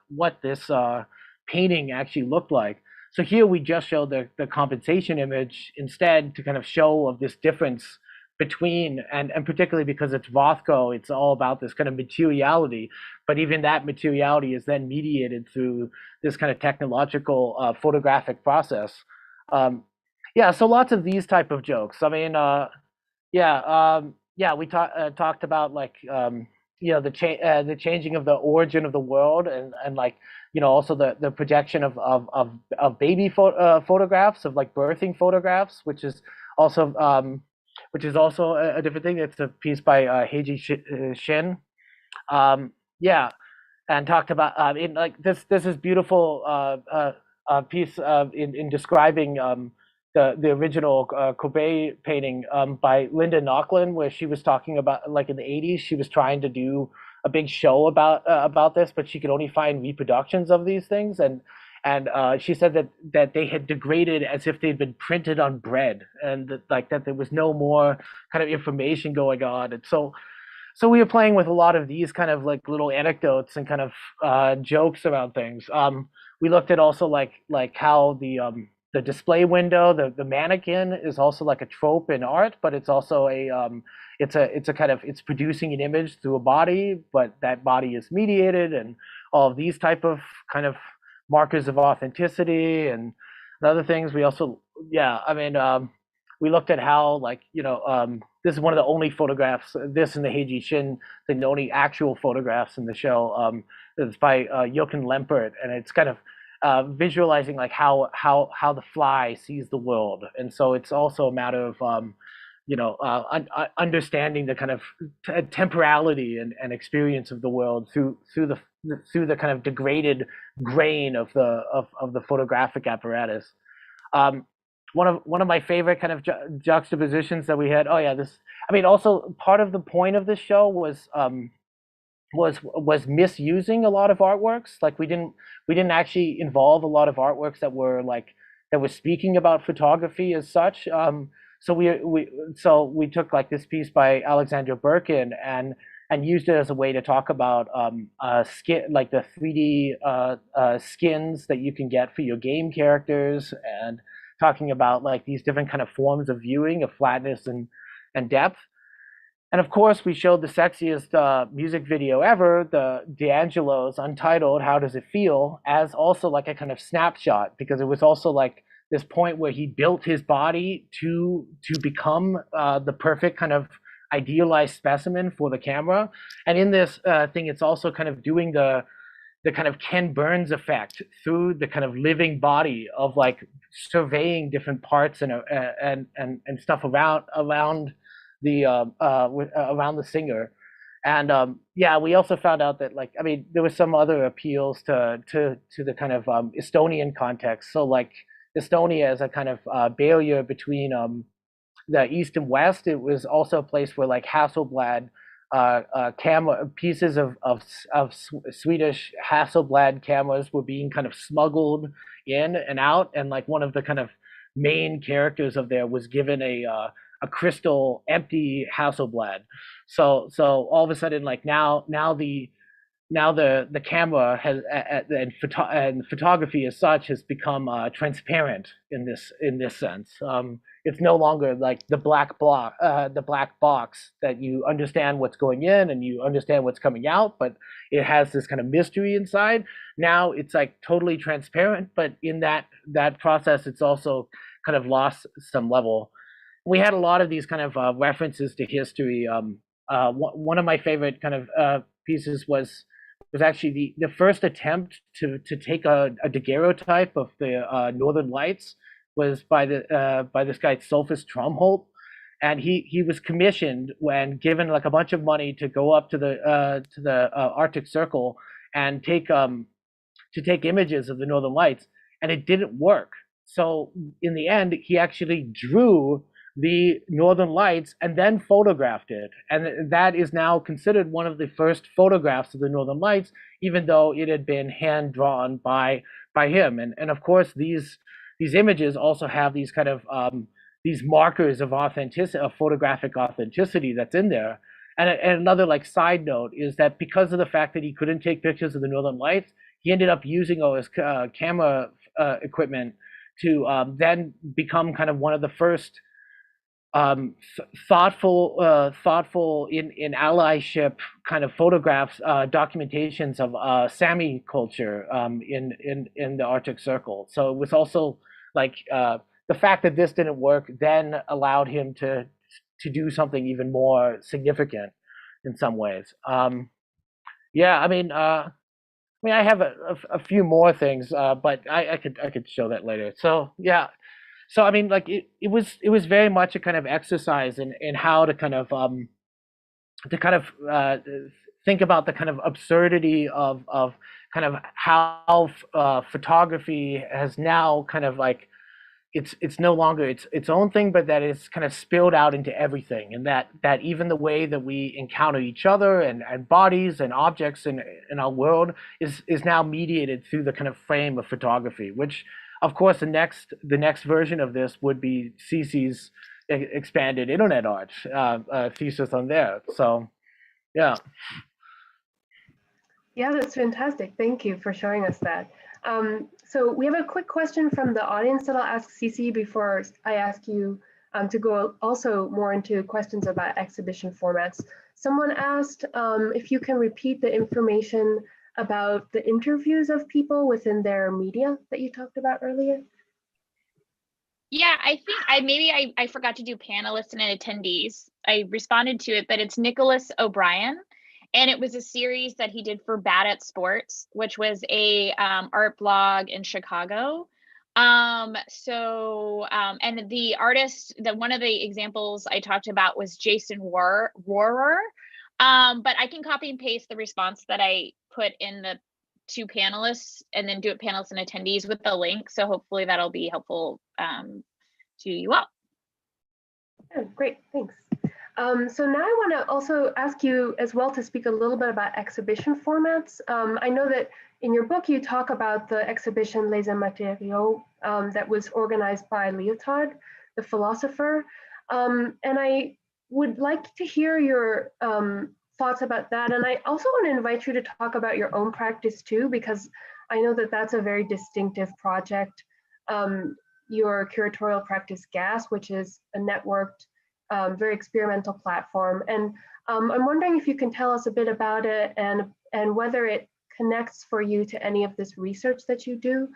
this painting actually looked like. So here we just showed the compensation image instead to kind of show of this difference between, and particularly because it's Rothko, it's all about this kind of materiality, but even that materiality is then mediated through this kind of technological photographic process. So lots of these type of jokes. I mean, we talked about like the changing of the origin of the world, and like also the projection of baby photographs, of like birthing photographs, which is also a different thing. It's a piece by Heiji Shin. And talked about in like this is beautiful piece in describing the original Kobe painting by Linda Nochlin, where she was talking about like in the 80s she was trying to do a big show about this, but she could only find reproductions of these things, and she said that they had degraded as if they'd been printed on bread, and that there was no more kind of information going on. And so we were playing with a lot of these kind of like little anecdotes and kind of jokes around things. We looked at also like how the display window, the mannequin is also like a trope in art, but it's also it's a kind of, it's producing an image through a body, but that body is mediated, and all of these type of kind of markers of authenticity and other things. We also, yeah, I mean, we looked at how, like, this is one of the only photographs, this and the Heiji Shin thing, the only actual photographs in the show. It's by Jochen Lempert, and it's kind of visualizing like how the fly sees the world, and so it's also a matter of understanding the kind of temporality and experience of the world through the kind of degraded grain of the photographic apparatus. One of my favorite kind of juxtapositions that we had. Oh yeah, this. I mean, also part of the point of this show was misusing a lot of artworks. Like we didn't actually involve a lot of artworks that were speaking about photography as such. So we took like this piece by Alexandra Burkin and used it as a way to talk about skin, like the 3D skins that you can get for your game characters, and talking about like these different kind of forms of viewing of flatness and depth. And of course, we showed the sexiest music video ever, the D'Angelo's Untitled, How Does It Feel, as also like a kind of snapshot, because it was also like this point where he built his body to become the perfect kind of idealized specimen for the camera. And in this thing, it's also kind of doing the kind of Ken Burns effect through the kind of living body of like surveying different parts and stuff around the singer. And yeah, we also found out that, like, I mean, there was some other appeals to the kind of Estonian context. So like Estonia as a kind of barrier between the East and West. It was also a place where like Hasselblad camera pieces of Swedish Hasselblad cameras were being kind of smuggled in and out, and like one of the kind of main characters of there was given a crystal empty Hasselblad. So all of a sudden, like now the camera has and photography as such has become transparent in this sense. It's no longer like the black box that you understand what's going in and you understand what's coming out, but it has this kind of mystery inside. Now it's like totally transparent, but in that process, it's also kind of lost some level. We had a lot of these kind of references to history. One of my favorite kind of pieces was actually the first attempt to take a daguerreotype of the Northern Lights was by this guy Sophus Tromholt, and he was commissioned when given like a bunch of money to go up to the Arctic Circle and take images of the Northern Lights, and it didn't work. So in the end, he actually drew the Northern Lights and then photographed it, and that is now considered one of the first photographs of the Northern Lights, even though it had been hand drawn by him. And of course these images also have these kind of these markers of authenticity, of photographic authenticity that's in there. And another like side note is that because of the fact that he couldn't take pictures of the Northern Lights, he ended up using all his camera equipment to then become kind of one of the first thoughtful in allyship kind of photographs, documentations of Sami culture in the Arctic Circle. So it was also like the fact that this didn't work then allowed him to do something even more significant in some ways. Yeah, I mean, I have a few more things, but I could show that later. So yeah. So I mean, like it was very much a kind of exercise in how to kind of think about the kind of absurdity of kind of how photography has now kind of like it's no longer its own thing, but that it's kind of spilled out into everything, and that even the way that we encounter each other and bodies and objects in our world is now mediated through the kind of frame of photography, which of course the next version of this would be Ceci's expanded internet art thesis on there. So yeah. Yeah, that's fantastic. Thank you for showing us that. So we have a quick question from the audience that I'll ask Ceci before I ask you to go also more into questions about exhibition formats. Someone asked if you can repeat the information about the interviews of people within their media that you talked about earlier. Yeah, I think I forgot to do panelists and attendees. I responded to it, but it's Nicholas O'Brien. And it was a series that he did for Bad at Sports, which was a art blog in Chicago. And the artist, one of the examples I talked about was Jason Rohrer. But I can copy and paste the response that I put in the two panelists and then do it panelists and attendees with the link. So hopefully that'll be helpful to you all. Oh, great, thanks. So now I want to also ask you as well to speak a little bit about exhibition formats. I know that in your book you talk about the exhibition Les Matériaux that was organized by Lyotard, the philosopher. And I would like to hear your thoughts about that. And I also want to invite you to talk about your own practice too, because I know that that's a very distinctive project. Your curatorial practice GAS, which is a networked very experimental platform. And I'm wondering if you can tell us a bit about it and whether it connects for you to any of this research that you do.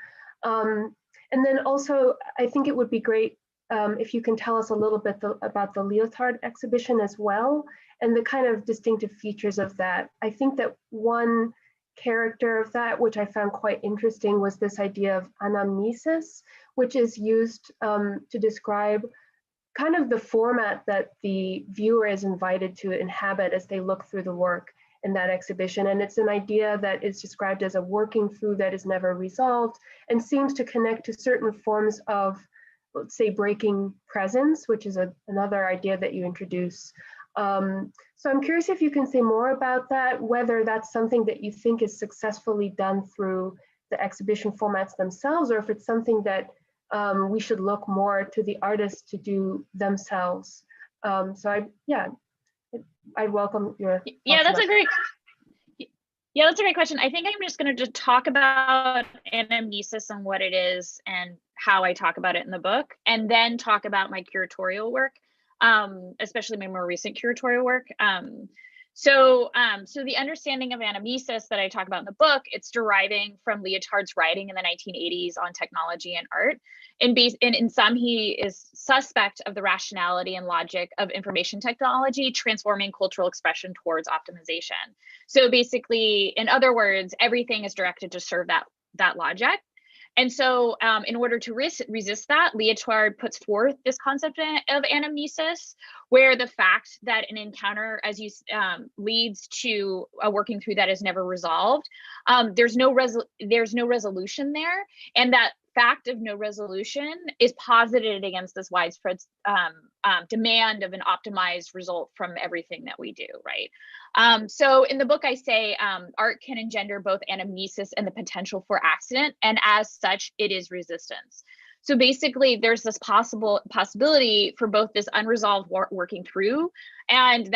And then also, I think it would be great if you can tell us a little bit about the Lyotard exhibition as well, and the kind of distinctive features of that. I think that one character of that, which I found quite interesting, was this idea of anamnesis, which is used to describe kind of the format that the viewer is invited to inhabit as they look through the work in that exhibition. And it's an idea that is described as a working through that is never resolved and seems to connect to certain forms of, let's say, breaking presence, which is another idea that you introduce. So I'm curious if you can say more about that, whether that's something that you think is successfully done through the exhibition formats themselves, or if it's something that we should look more to the artists to do themselves. So I'd welcome your that's a great question. I think I'm just going to talk about anamnesis and what it is and how I talk about it in the book, and then talk about my curatorial work, especially my more recent curatorial work. So the understanding of anamnesis that I talk about in the book, it's deriving from Lyotard's writing in the 1980s on technology and art. And in some, he is suspect of the rationality and logic of information technology transforming cultural expression towards optimization. So basically, in other words, everything is directed to serve that logic. And so in order to resist that, Lyotard puts forth this concept of anamnesis, where the fact that an encounter, as you leads to a working through that is never resolved, there's no resolution there, and that fact of no resolution is posited against this widespread demand of an optimized result from everything that we do, right? So in the book, I say art can engender both anamnesis and the potential for accident, and as such, it is resistance. So basically, there's this possibility for both this unresolved working through, and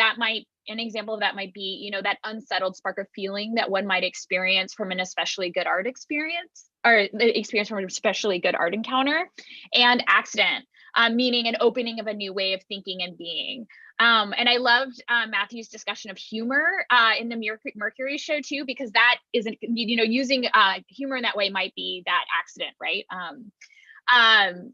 an example of that might be, that unsettled spark of feeling that one might experience from an especially good art experience, or the experience from an especially good art encounter, and accident, meaning an opening of a new way of thinking and being. And I loved Matthew's discussion of humor in the Mercury show too, because that isn't, using humor in that way might be that accident, right?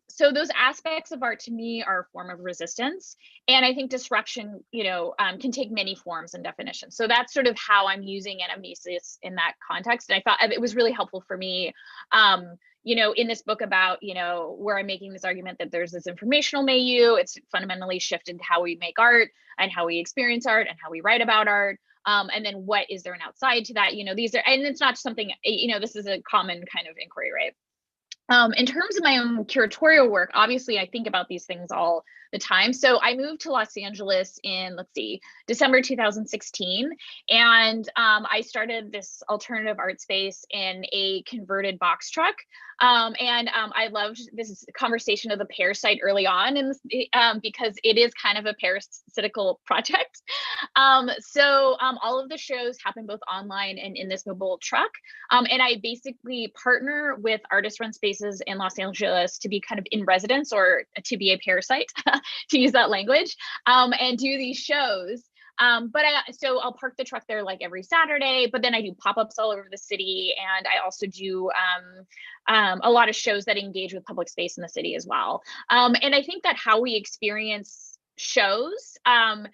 So those aspects of art to me are a form of resistance. And I think disruption, can take many forms and definitions. So that's sort of how I'm using anamnesis in that context. And I thought it was really helpful for me, in this book about, where I'm making this argument that there's this informational milieu. It's fundamentally shifted how we make art and how we experience art and how we write about art. And then what is there an outside to that? These are, and it's not something, this is a common kind of inquiry, right? In terms of my own curatorial work, obviously I think about these things all the time. So I moved to Los Angeles in, let's see, December 2016. And I started this alternative art space in a converted box truck. I loved this conversation of the parasite early on because it is kind of a parasitical project. All of the shows happen both online and in this mobile truck. And I basically partner with artist run spaces in Los Angeles to be kind of in residence or to be a parasite, to use that language, and do these shows. So I'll park the truck there like every Saturday, but then I do pop-ups all over the city. And I also do a lot of shows that engage with public space in the city as well. And I think that how we experience shows, I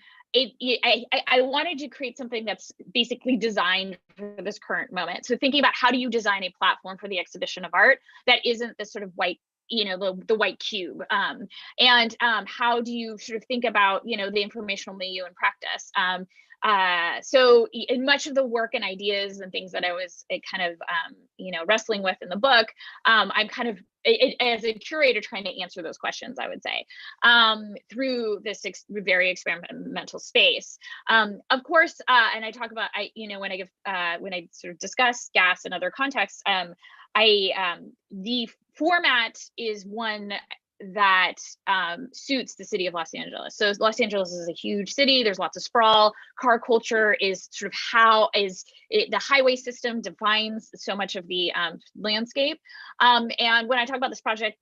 wanted to create something that's basically designed for this current moment. So thinking about how do you design a platform for the exhibition of art that isn't this sort of white, the white cube, and how do you sort of think about, the informational milieu in practice. So in much of the work and ideas and things that I was kind of, wrestling with in the book, I'm kind of, as a curator, trying to answer those questions, I would say, through this very experimental space. Of course, and I talk about, when I sort of discuss gas in other contexts, the format is one that suits the city of Los Angeles. So Los Angeles is a huge city. There's lots of sprawl. Car culture is sort of the highway system defines so much of the landscape. And when I talk about this project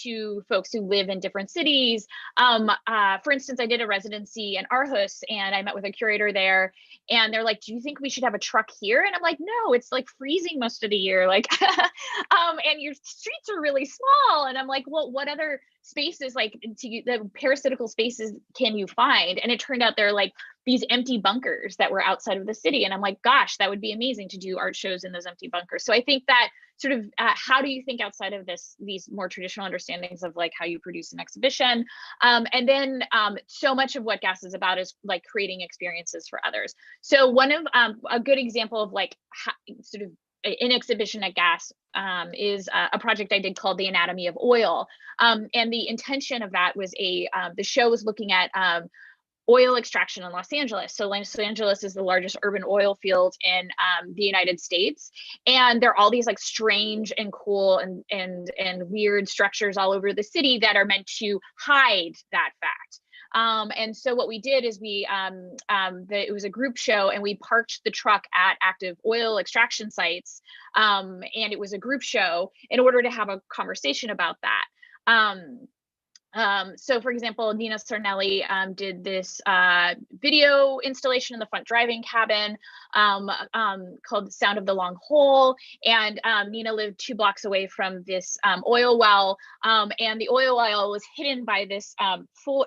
to folks who live in different cities, for instance, I did a residency in Aarhus and I met with a curator there and they're like, do you think we should have a truck here? And I'm like, no, it's like freezing most of the year. Like, and your streets are really small. And I'm like, well, what other spaces, like the parasitical spaces, can you find? And it turned out there are like these empty bunkers that were outside of the city. And I'm like, gosh, that would be amazing to do art shows in those empty bunkers. So I think that sort of how do you think outside of these more traditional understandings of like how you produce an exhibition? And then so much of what GAS is about is like creating experiences for others. So one of a good example of like sort of an exhibition at GAS is a project I did called The Anatomy of Oil. And the intention of that was the show was looking at oil extraction in Los Angeles. So Los Angeles is the largest urban oil field in the United States. And there are all these like strange and cool and weird structures all over the city that are meant to hide that fact. And so what we did is it was a group show and we parked the truck at active oil extraction sites. And it was a group show in order to have a conversation about that. So for example, Nina Sarnelli did this video installation in the front driving cabin called The Sound of the Long Hole. And Nina lived 2 blocks away from this oil well. And the oil well was hidden by this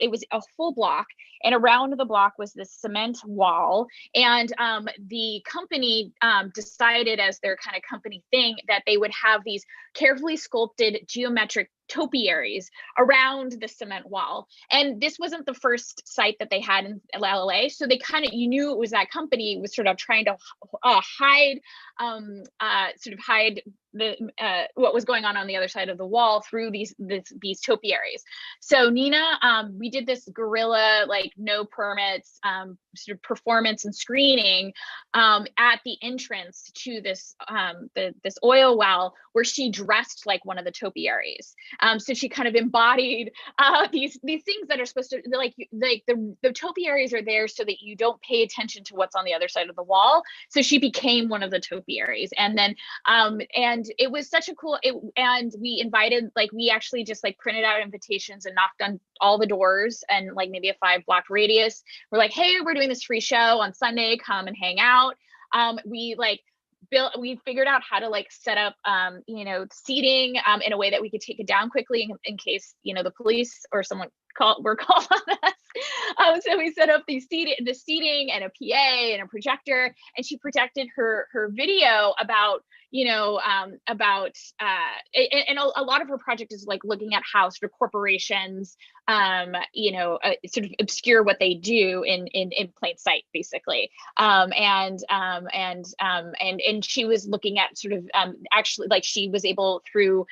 it was a full block. And around the block was this cement wall. And the company decided as their kind of company thing that they would have these carefully sculpted geometric topiaries around the cement wall. And this wasn't the first site that they had in LA. So they kind of, you knew it was that company was sort of trying to hide what was going on the other side of the wall through these topiaries. So Nina, we did this guerrilla, like no permits, sort of performance and screening at the entrance to this this oil well, where she dressed like one of the topiaries. So she kind of embodied these things that are supposed to like the topiaries are there so that you don't pay attention to what's on the other side of the wall. So she became one of the topiaries, and then and it was such a cool. And we invited, like, we actually just like printed out invitations and knocked on all the doors and like maybe a 5-block radius. We're like, hey, we're doing this free show on Sunday. Come and hang out. We figured out how to like set up, seating in a way that we could take it down quickly in case, the police or someone we're called on us. So we set up the seating and a PA and a projector, and she projected her video about, and a lot of her project is like looking at how sort of corporations, sort of obscure what they do in plain sight, basically. And she was looking at sort of actually, like, she was able, through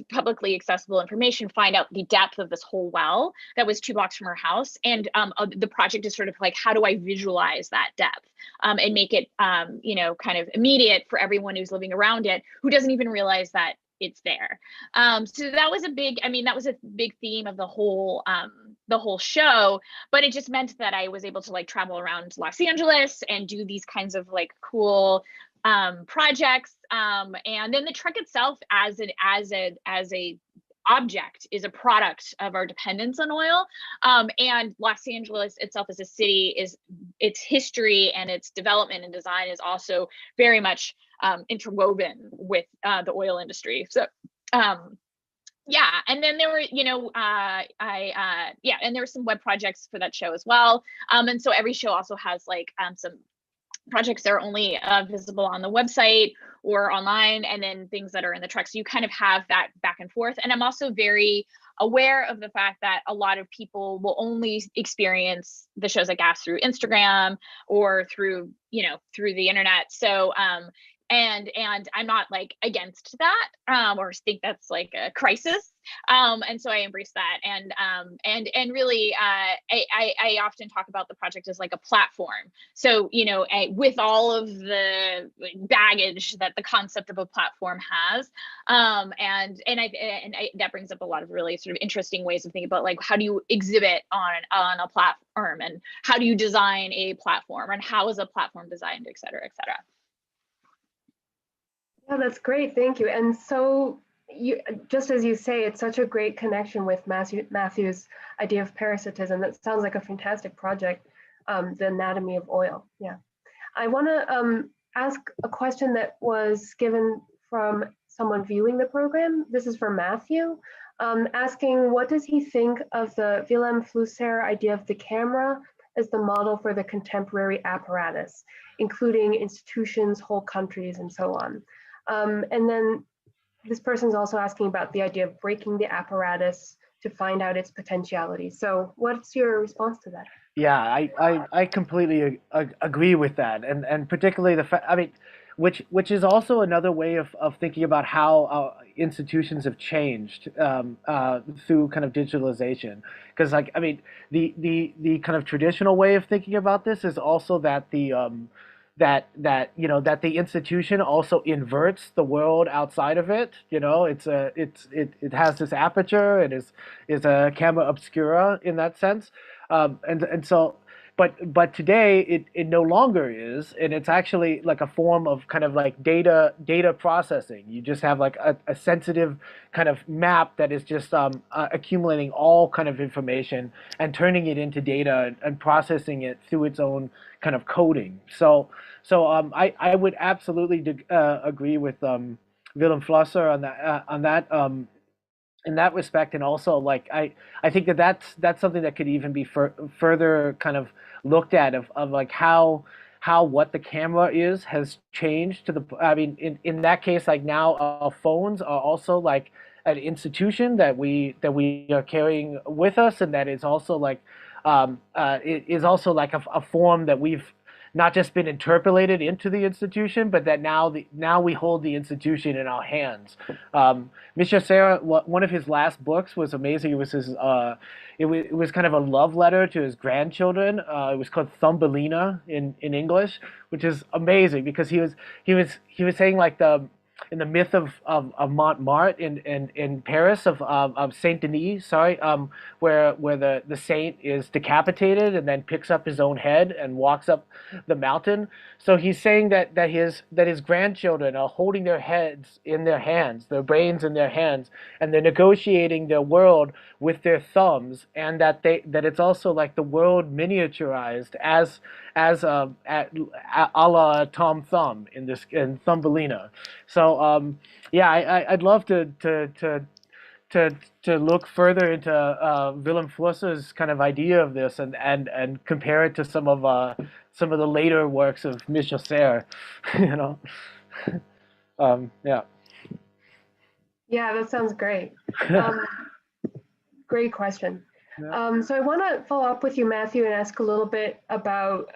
publicly accessible information, find out the depth of this whole well that was 2 blocks from her house. And the project is sort of like, how do I visualize that depth and make it, kind of immediate for everyone who's living around it, who doesn't even realize that it's there. So that was a big theme of the whole show. But it just meant that I was able to like travel around Los Angeles and do these kinds of like cool projects. And then the truck itself as a object is a product of our dependence on oil. And Los Angeles itself as a city, is its history and its development and design is also very much interwoven with the oil industry. So yeah, and then there were, and there were some web projects for that show as well. And so every show also has like some projects that are only visible on the website or online, and then things that are in the truck. So you kind of have that back and forth. And I'm also very aware of the fact that a lot of people will only experience the shows like Gas through Instagram or through the internet. So and I'm not like against that or think that's like a crisis. And so I embrace that. And really, I often talk about the project as like a platform. So, with all of the baggage that the concept of a platform has, that brings up a lot of really sort of interesting ways of thinking about like, how do you exhibit on a platform, and how do you design a platform, and how is a platform designed, et cetera, et cetera. Yeah, that's great. Thank you. And so, just as you say, it's such a great connection with Matthew's idea of parasitism. That sounds like a fantastic project, the anatomy of oil. Yeah. I want to ask a question that was given from someone viewing the program. This is from Matthew, asking, what does he think of the Willem Flusser idea of the camera as the model for the contemporary apparatus, including institutions, whole countries, and so on? And then this person's also asking about the idea of breaking the apparatus to find out its potentiality. So what's your response to that? Yeah, I completely agree with that, and particularly which is also another way of thinking about how institutions have changed through kind of digitalization. Because the kind of traditional way of thinking about this is also that that the institution also inverts the world outside of it. It has this aperture. It is a camera obscura in that sense, and so. But today it no longer is, and it's actually like a form of kind of like data processing. You just have like a sensitive kind of map that is just accumulating all kind of information and turning it into data and processing it through its own kind of coding. So I would absolutely agree with Willem Flusser on that. In that respect, and also like I think that's something that could even be further kind of looked at of like how what the camera has changed to in that case, like now our phones are also like an institution that we are carrying with us, and that is also like it is also like a form that we've not just been interpolated into the institution, but that now we hold the institution in our hands. Mr. Serra, one of his last books was amazing. It was his it was kind of a love letter to his grandchildren. It was called Thumbelina in English, which is amazing because he was saying like in the myth of Montmartre in Paris of Saint Denis, where the saint is decapitated and then picks up his own head and walks up the mountain. So he's saying that his grandchildren are holding their heads in their hands, their brains in their hands, and they're negotiating their world with their thumbs, and that it's also like the world miniaturized as a la Tom Thumb in Thumbelina. So yeah, I'd love to to look further into Willem Flusser's kind of idea of this and compare it to some of the later works of Michel Serres, you know. Yeah. Yeah, that sounds great. Great question. Yeah. So I want to follow up with you, Matthew, and ask a little bit about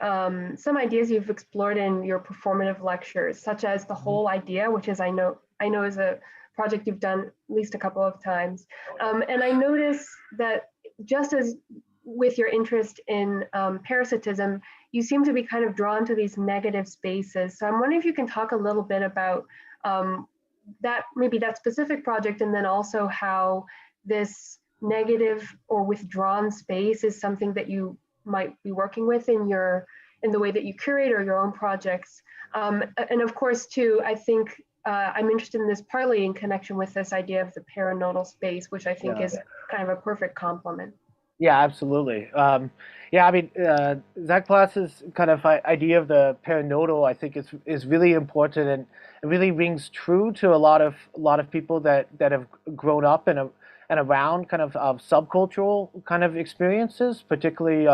some ideas you've explored in your performative lectures, such as the whole idea, which is I know is a project you've done at least a couple of times. And I notice that just as with your interest in parasitism, you seem to be kind of drawn to these negative spaces. So I'm wondering if you can talk a little bit about that specific project, and then also how this negative or withdrawn space is something that you might be working with in the way that you curate or your own projects. And of course, too, I think I'm interested in this partly in connection with this idea of the paranodal space, which I think is kind of a perfect complement. Yeah, absolutely. Yeah, I mean, Zach Plass's kind of idea of the paranodal, I think, is really important, and it really rings true to a lot of people that have grown up and around kind of subcultural kind of experiences, particularly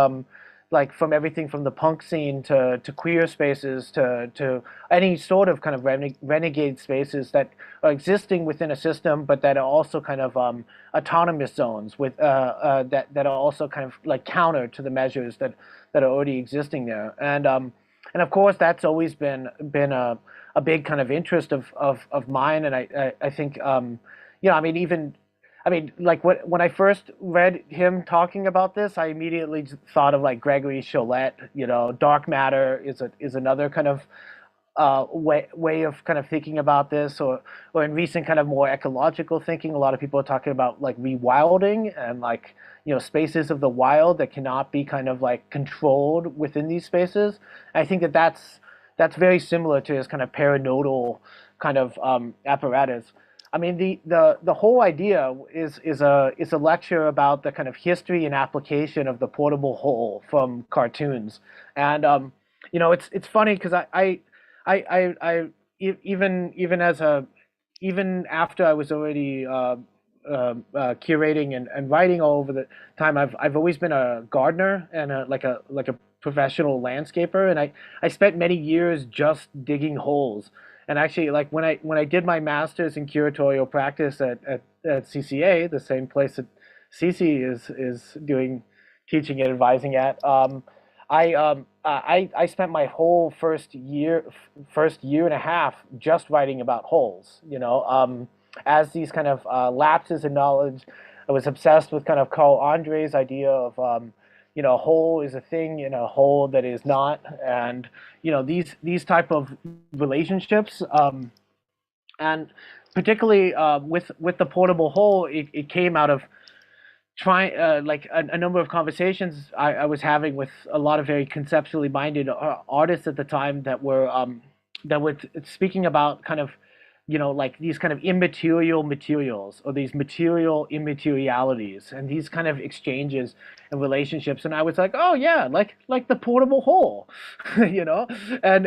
like from everything from the punk scene to queer spaces to any sort of kind of renegade spaces that are existing within a system, but that are also kind of autonomous zones with that are also kind of like counter to the measures that are already existing there. And of course that's always been a big kind of interest of mine. And I think you know, I mean, like when I first read him talking about this, I immediately thought of like Gregory Chollet. You know, dark matter is another kind of way of kind of thinking about this, or in recent kind of more ecological thinking, a lot of people are talking about like rewilding and like, you know, spaces of the wild that cannot be kind of like controlled within these spaces. I think that's very similar to his kind of paranodal kind of apparatus. I mean, the whole idea is a lecture about the kind of history and application of the portable whole from cartoons. And you know, it's funny because even after I was already curating and writing all over the time, I've always been a gardener and like a professional landscaper, and I spent many years just digging holes. And actually, like when I did my master's in curatorial practice at CCA, the same place that Ceci is doing teaching and advising at, I spent my whole first year and a half just writing about holes. You know, as these kind of lapses in knowledge, I was obsessed with kind of Carl Andre's idea of you know, a whole is a thing in a whole that is not, and you know, these type of relationships, and particularly with the portable whole, it came out of trying like a number of conversations I was having with a lot of very conceptually minded artists at the time that were speaking about kind of, you know, like these kind of immaterial materials or these material immaterialities and these kind of exchanges and relationships. And I was like, oh yeah, like the portable whole, you know. And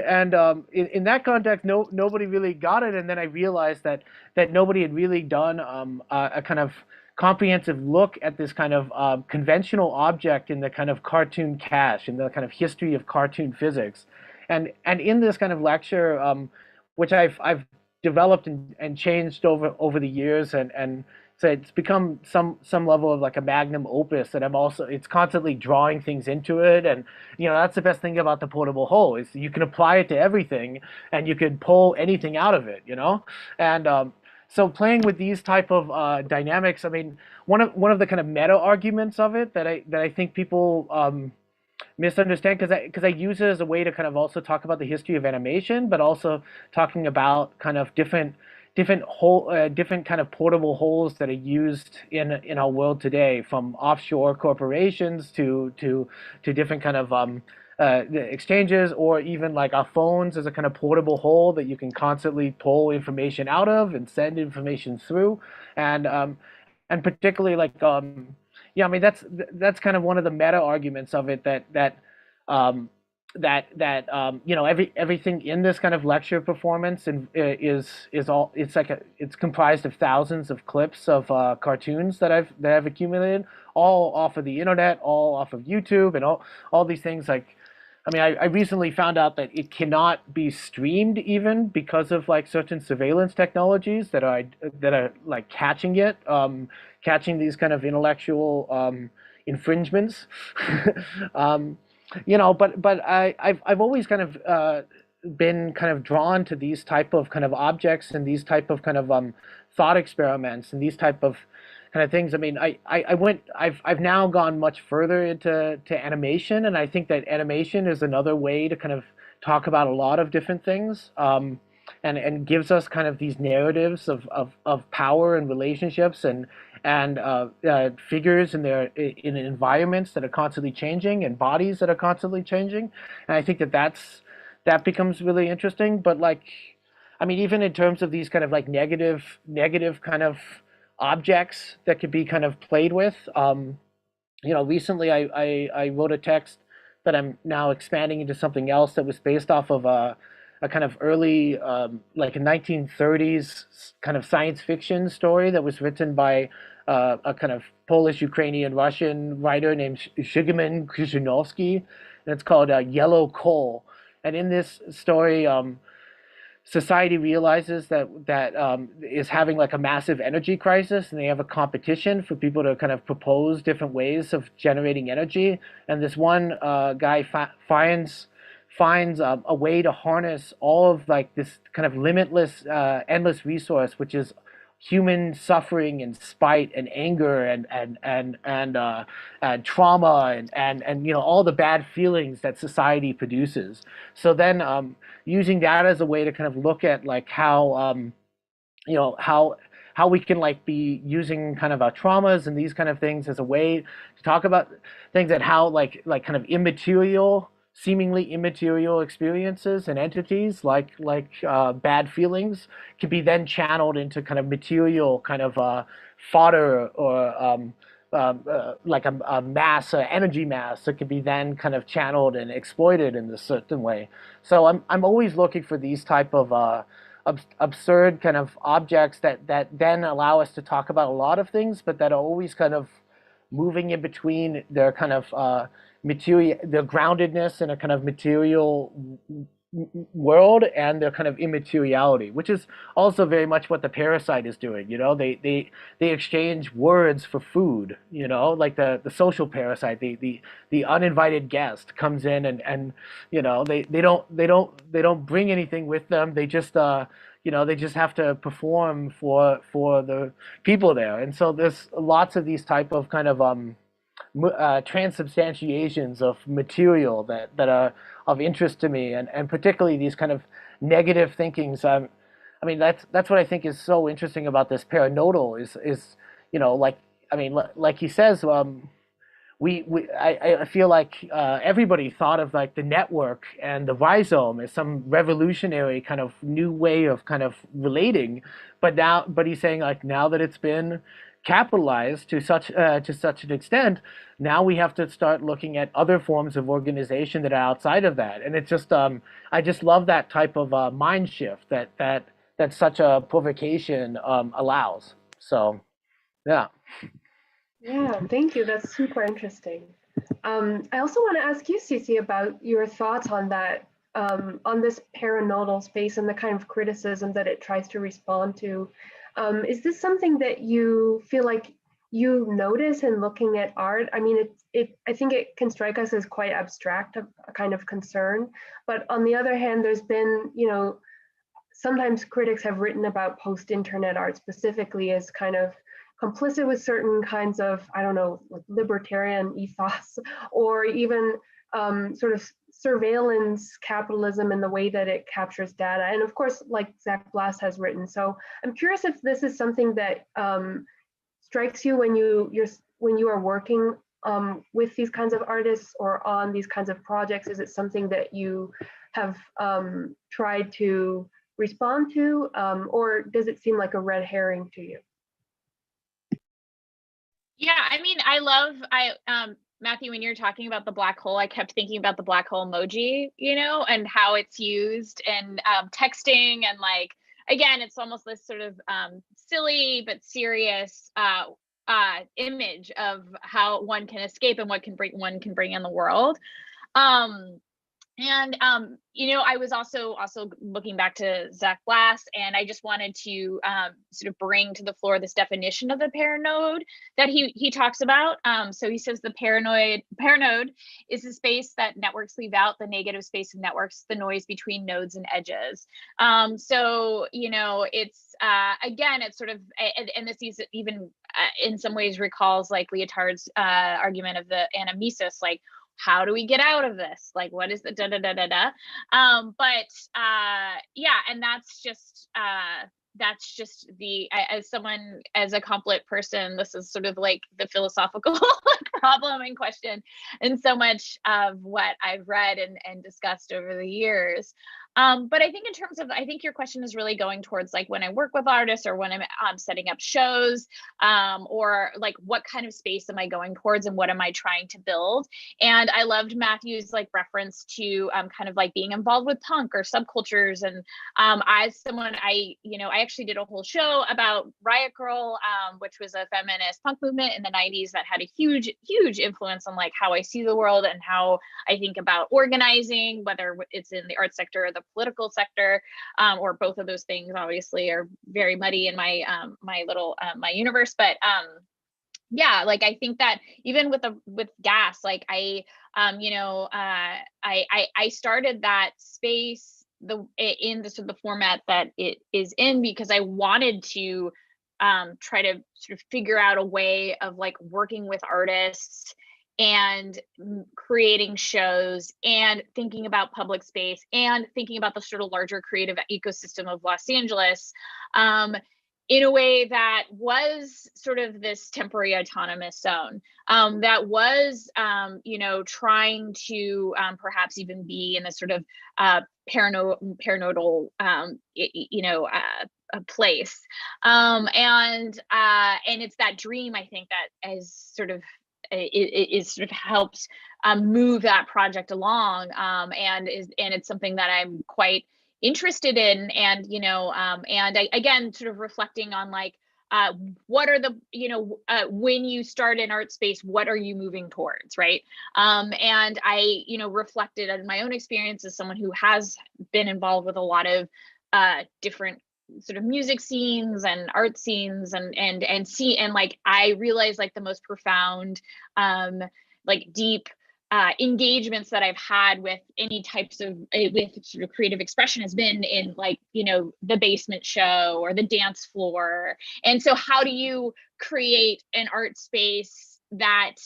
in that context, nobody really got it. And then I realized that nobody had really done a kind of comprehensive look at this kind of conventional object in the kind of cartoon cache, in the kind of history of cartoon physics. And in this kind of lecture, which I've developed and changed over the years, and so it's become some level of like a magnum opus that it's constantly drawing things into it. And you know, that's the best thing about the portable whole, is you can apply it to everything and you can pull anything out of it, you know. And so playing with these type of dynamics, I mean, one of the kind of meta arguments of it that I think people misunderstand, because I use it as a way to kind of also talk about the history of animation, but also talking about kind of different kind of portable holes that are used in our world today, from offshore corporations to different kind of exchanges, or even like our phones as a kind of portable hole that you can constantly pull information out of and send information through. And particularly like yeah, I mean, that's kind of one of the meta arguments of it, that you know, everything in this kind of lecture performance and is all, it's comprised of thousands of clips of cartoons that I've accumulated, all off of the internet, all off of YouTube, and all these things. Like, I mean, I recently found out that it cannot be streamed even because of like certain surveillance technologies that are like catching it, catching these kind of intellectual infringements. um, you know, but I've always kind of been kind of drawn to these type of kind of objects and these type of kind of thought experiments and these type of kind of things. I mean, I've now gone much further into animation, and I think that animation is another way to kind of talk about a lot of different things, and gives us kind of these narratives of power and relationships and figures in in environments that are constantly changing and bodies that are constantly changing. And I think that becomes really interesting. But like, I mean, even in terms of these kind of like negative kind of objects that could be kind of played with. You know, recently I wrote a text that I'm now expanding into something else that was based off of a kind of early, like a 1930s kind of science fiction story that was written by a kind of Polish, Ukrainian, Russian writer named Shigemin Krzyżanowski, and it's called Yellow Coal. And in this story, society realizes that is having like a massive energy crisis, and they have a competition for people to kind of propose different ways of generating energy. And this one guy finds a way to harness all of like this kind of limitless, endless resource, which is human suffering and spite and anger and trauma and you know, all the bad feelings that society produces. So then using that as a way to kind of look at like how you know, how we can like be using kind of our traumas and these kind of things as a way to talk about things, that how like kind of immaterial, seemingly immaterial experiences and entities like bad feelings can be then channeled into kind of material kind of fodder, or like a mass, energy mass that can be then kind of channeled and exploited in a certain way. So I'm always looking for these type of absurd kind of objects that then allow us to talk about a lot of things, but that are always kind of moving in between their kind of material, their groundedness in a kind of material world and their kind of immateriality, which is also very much what the parasite is doing. You know, they exchange words for food. You know, like the social parasite, the uninvited guest comes in and you know, they don't bring anything with them. They just you know, they just have to perform for the people there. And so there's lots of these type of kind of transubstantiations of material that are of interest to me, and particularly these kind of negative thinkings. I mean, that's what I think is so interesting about this paranodal is you know, like, I mean, like he says, I feel like everybody thought of like the network and the rhizome as some revolutionary kind of new way of kind of relating, but he's saying like now that it's been capitalized to such an extent, now we have to start looking at other forms of organization that are outside of that. And it's just I just love that type of mind shift that such a provocation allows. So yeah. Yeah, thank you. That's super interesting. I also want to ask you, Ceci, about your thoughts on that, on this paranodal space and the kind of criticism that it tries to respond to. Is this something that you feel like you notice in looking at art? I mean, I think it can strike us as quite abstract, a kind of concern. But on the other hand, there's been, you know, sometimes critics have written about post-internet art specifically as kind of complicit with certain kinds of, I don't know, like libertarian ethos, or even sort of surveillance capitalism in the way that it captures data. And of course, like Zach Blass has written. So I'm curious if this is something that strikes you when you are working with these kinds of artists or on these kinds of projects. Is it something that you have tried to respond to, or does it seem like a red herring to you? Yeah, I mean, Matthew, when you're talking about the black hole, I kept thinking about the black hole emoji, you know, and how it's used in texting, and like, again, it's almost this sort of silly but serious image of how one can escape and what one can bring in the world. And you know, I was also looking back to Zach Glass, and I just wanted to sort of bring to the floor this definition of the paranode that he talks about. So he says the paranode is the space that networks leave out, the negative space of networks, the noise between nodes and edges. So you know, it's again, it's sort of, and this is even in some ways recalls like Lyotard's argument of the anamnesis, like, how do we get out of this? Like, what is the da da da da da? Yeah, and that's just the, as a complet person, this is sort of like the philosophical problem in question, and so much of what I've read and discussed over the years. But I think in terms of, I think your question is really going towards like when I work with artists, or when I'm setting up shows, or like what kind of space am I going towards and what am I trying to build? And I loved Matthew's like reference to kind of like being involved with punk or subcultures. And as someone, I actually did a whole show about Riot Grrrl, which was a feminist punk movement in the 90s that had a huge influence on like how I see the world and how I think about organizing, whether it's in the art sector or the political sector, or both of those things obviously are very muddy in my my little my universe. But yeah, like I think that even with gas, like I started that space in the sort of the format that it is in, because I wanted to try to sort of figure out a way of like working with artists and creating shows and thinking about public space and thinking about the sort of larger creative ecosystem of Los Angeles, in a way that was sort of this temporary autonomous zone, that was, trying to perhaps even be in a sort of paranodal, a place, and it's that dream, I think, that as sort of it sort of helps move that project along, and it's something that I'm quite interested in. And and I, again, sort of reflecting on like what are the, when you start an art space, what are you moving towards, right? And I reflected on my own experience as someone who has been involved with a lot of different sort of music scenes and art scenes, and like I realized like the most profound like deep engagements that I've had with any types of with sort of creative expression has been in like the basement show or the dance floor. And so how do you create an art space that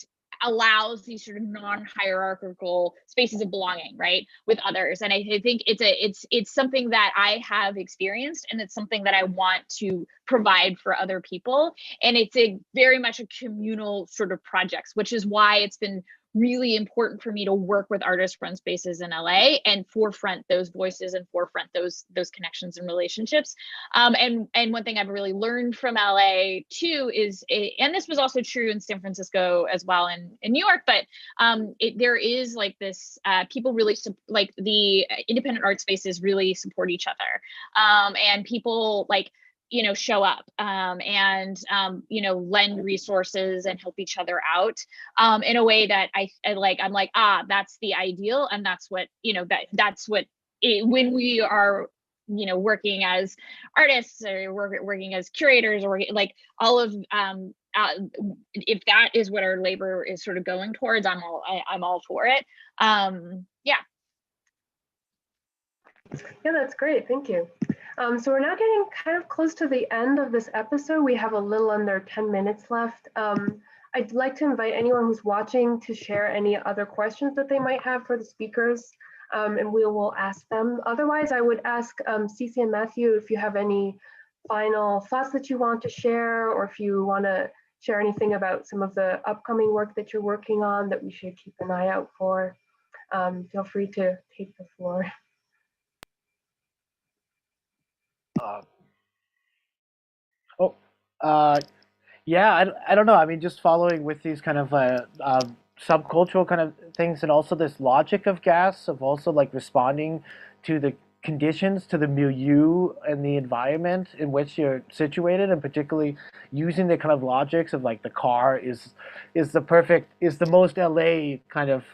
allows these sort of non-hierarchical spaces of belonging, right, with others? And I think it's something that I have experienced, and it's something that I want to provide for other people. And it's a very much a communal sort of projects, which is why it's been really important for me to work with artist-run spaces in LA and forefront those voices and forefront those connections and relationships. And one thing I've really learned from LA too is, and this was also true in San Francisco as well, in New York, but there is like this, people really like the independent art spaces really support each other, and people like show up, and lend resources and help each other out, in a way that I'm like, that's the ideal, and that's what that's what when we are working as artists or working as curators, or like all of if that is what our labor is sort of going towards, I'm all for it. Yeah. Yeah, that's great. Thank you. So we're now getting kind of close to the end of this episode. We have a little under 10 minutes left. I'd like to invite anyone who's watching to share any other questions that they might have for the speakers, and we will ask them. Otherwise, I would ask Ceci and Matthew if you have any final thoughts that you want to share, or if you want to share anything about some of the upcoming work that you're working on that we should keep an eye out for. Feel free to take the floor. Yeah, I don't know. I mean, just following with these kind of subcultural kind of things, and also this logic of gas, of also like responding to the conditions, to the milieu and the environment in which you're situated, and particularly using the kind of logics of like the car is the most LA kind of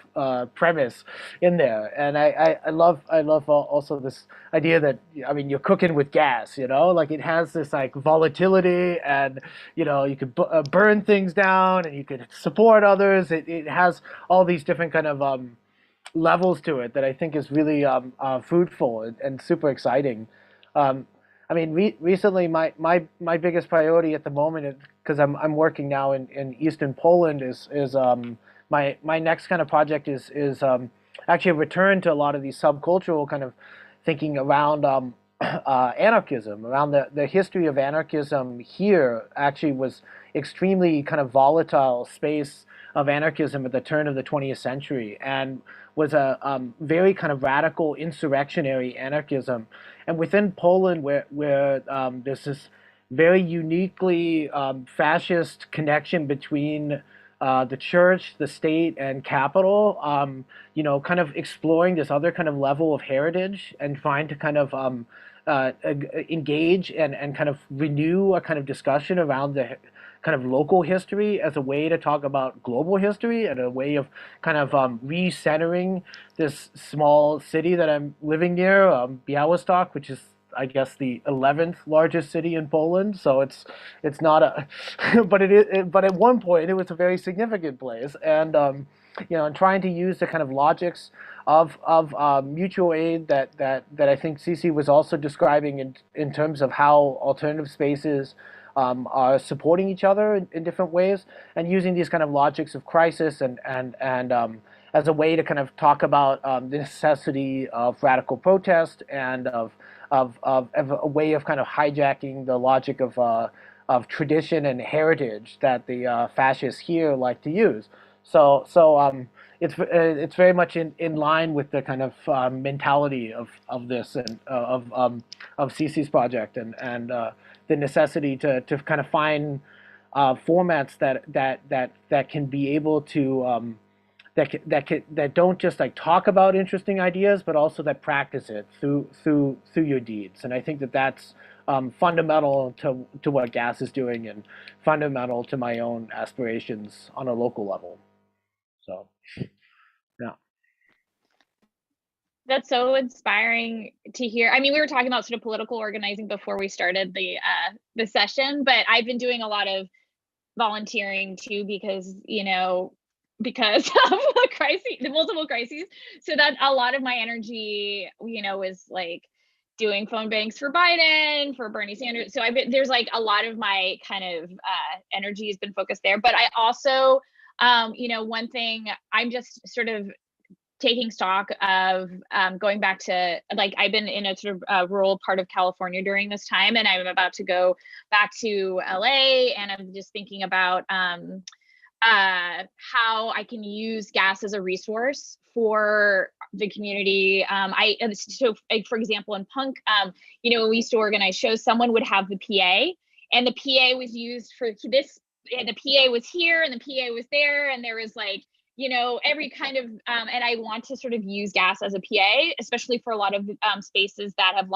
premise in there. And I love also this idea that, I mean, you're cooking with gas, you know, like it has this like volatility, and you know, you could burn things down and you could support others. It has all these different kind of levels to it that I think is really fruitful and super exciting. Um, I mean, recently my biggest priority at the moment, because I'm working now in Eastern Poland, is my next kind of project is actually a return to a lot of these subcultural kind of thinking around anarchism, around the history of anarchism here actually was extremely kind of volatile space of anarchism at the turn of the 20th century, and was a very kind of radical insurrectionary anarchism. And within Poland, where there's this very uniquely fascist connection between the church, the state, and capital, you know, kind of exploring this other kind of level of heritage and trying to kind of engage and kind of renew a kind of discussion around the kind of local history as a way to talk about global history, and a way of kind of recentering this small city that I'm living near, Białystok, which is, I guess, the 11th largest city in Poland. So it's not a, but but at one point it was a very significant place, and you know, and trying to use the kind of logics of mutual aid that I think Ceci was also describing in terms of how alternative spaces are supporting each other in different ways, and using these kind of logics of crisis and as a way to kind of talk about the necessity of radical protest, and of a way of kind of hijacking the logic of tradition and heritage that the fascists here like to use. So it's very much in line with the kind of mentality of this, and of Ceci's project, and the necessity to kind of find formats that can be able to that don't just like talk about interesting ideas, but also that practice it through your deeds. And I think that's fundamental to what GAS is doing, and fundamental to my own aspirations on a local level. So, yeah. That's so inspiring to hear. I mean, we were talking about sort of political organizing before we started the session, but I've been doing a lot of volunteering too, because, you know, because of the crises, the multiple crises. So that a lot of my energy, you know, is like doing phone banks for Biden, for Bernie Sanders. So there's like a lot of my kind of energy has been focused there. But I also, you know, one thing I'm just sort of taking stock of, going back to, like, I've been in a sort of rural part of California during this time, and I'm about to go back to LA, and I'm just thinking about how I can use gas as a resource for the community. For example, in punk, you know, when we used to organize shows, someone would have the PA, and the PA was used for this, and the PA was here, and the PA was there, and there was like, you know, every kind of, and I want to sort of use gas as a PA, especially for a lot of spaces that have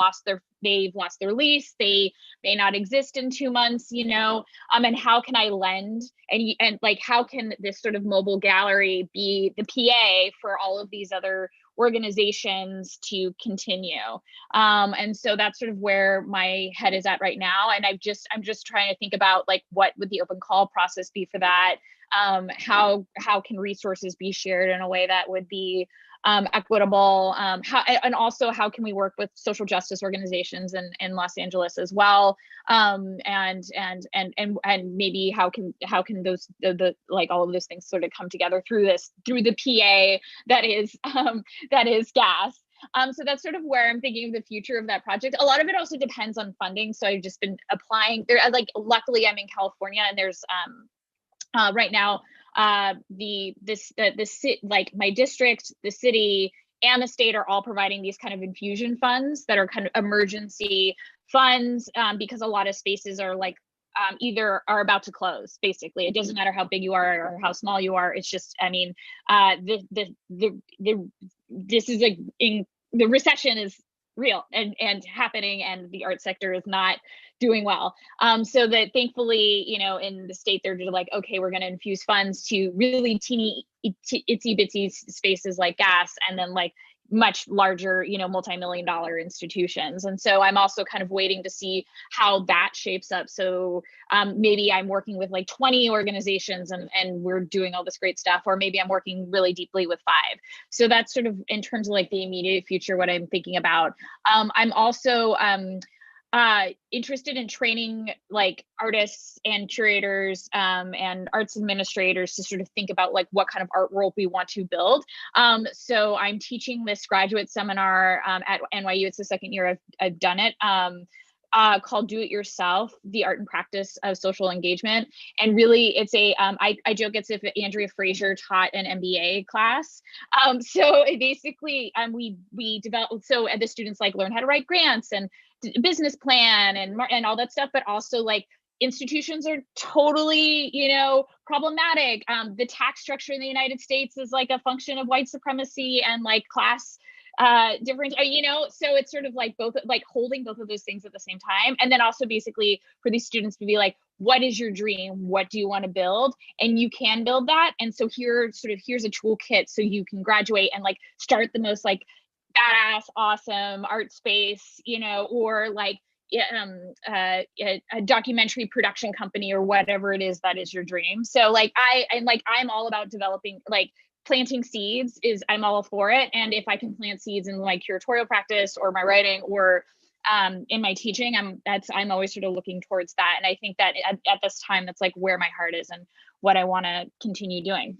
they've lost their lease, they may not exist in 2 months, you know, and how can I lend, and like, how can this sort of mobile gallery be the PA for all of these other organizations to continue? And so that's sort of where my head is at right now. And I'm just trying to think about, like, what would the open call process be for that? How can resources be shared in a way that would be equitable? And also, how can we work with social justice organizations in Los Angeles as well? And maybe how can those like all of those things sort of come together through the PA that is gas. So that's sort of where I'm thinking of the future of that project. A lot of it also depends on funding. So I've just been applying there. Like, luckily I'm in California, and there's right now, like my district, the city, and the state are all providing these kind of infusion funds that are kind of emergency funds, because a lot of spaces are like either are about to close. Basically, it doesn't matter how big you are or how small you are. It's just, I mean, this is the recession is real and happening, and the art sector is not doing well. So that thankfully, you know, in the state, they're just like, okay, we're going to infuse funds to really teeny itsy bitsy spaces like gas, and then like much larger, you know, multi-million-dollar institutions. And so I'm also kind of waiting to see how that shapes up. So maybe I'm working with like 20 organizations and we're doing all this great stuff, or maybe I'm working really deeply with 5. So that's sort of in terms of like the immediate future, what I'm thinking about. I'm also interested in training like artists and curators and arts administrators to sort of think about like what kind of art world we want to build. So I'm teaching this graduate seminar at NYU. It's the second year I've done it. Called Do It Yourself, the Art and Practice of Social Engagement. And really it's a, I joke it's if Andrea Fraser taught an MBA class. So it basically, we develop, so the students like learn how to write grants and business plan and all that stuff, but also like institutions are totally, you know, problematic. The tax structure in the United States is like a function of white supremacy and like class different, you know, so it's sort of like both, like holding both of those things at the same time. And then also basically for these students to be like, what is your dream? What do you want to build? And you can build that. And so here's a toolkit so you can graduate and like start the most like badass, awesome art space, you know, or like a documentary production company or whatever it is that is your dream. So like I'm all about developing, like planting seeds is, I'm all for it. And if I can plant seeds in my curatorial practice or my writing or in my teaching, I'm always sort of looking towards that. And I think that at this time, that's like where my heart is and what I want to continue doing.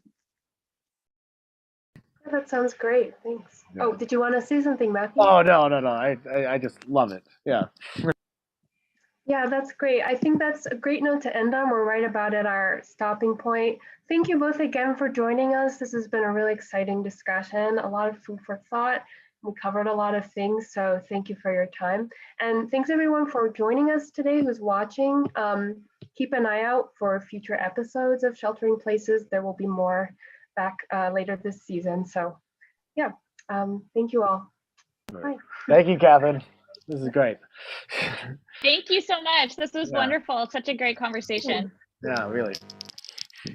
That sounds great. Thanks. Yeah. Oh, did you want to say something, Matthew? Oh, no. I just love it. Yeah. Yeah, that's great. I think that's a great note to end on. We're right about at our stopping point. Thank you both again for joining us. This has been a really exciting discussion, a lot of food for thought. We covered a lot of things, so thank you for your time. And thanks everyone for joining us today who's watching. Keep an eye out for future episodes of Sheltering Places. There will be more back later this season. So yeah, thank you all. Bye. Thank you, Katherine. This is great. Thank you so much. This was wonderful. Such a great conversation. Yeah, really.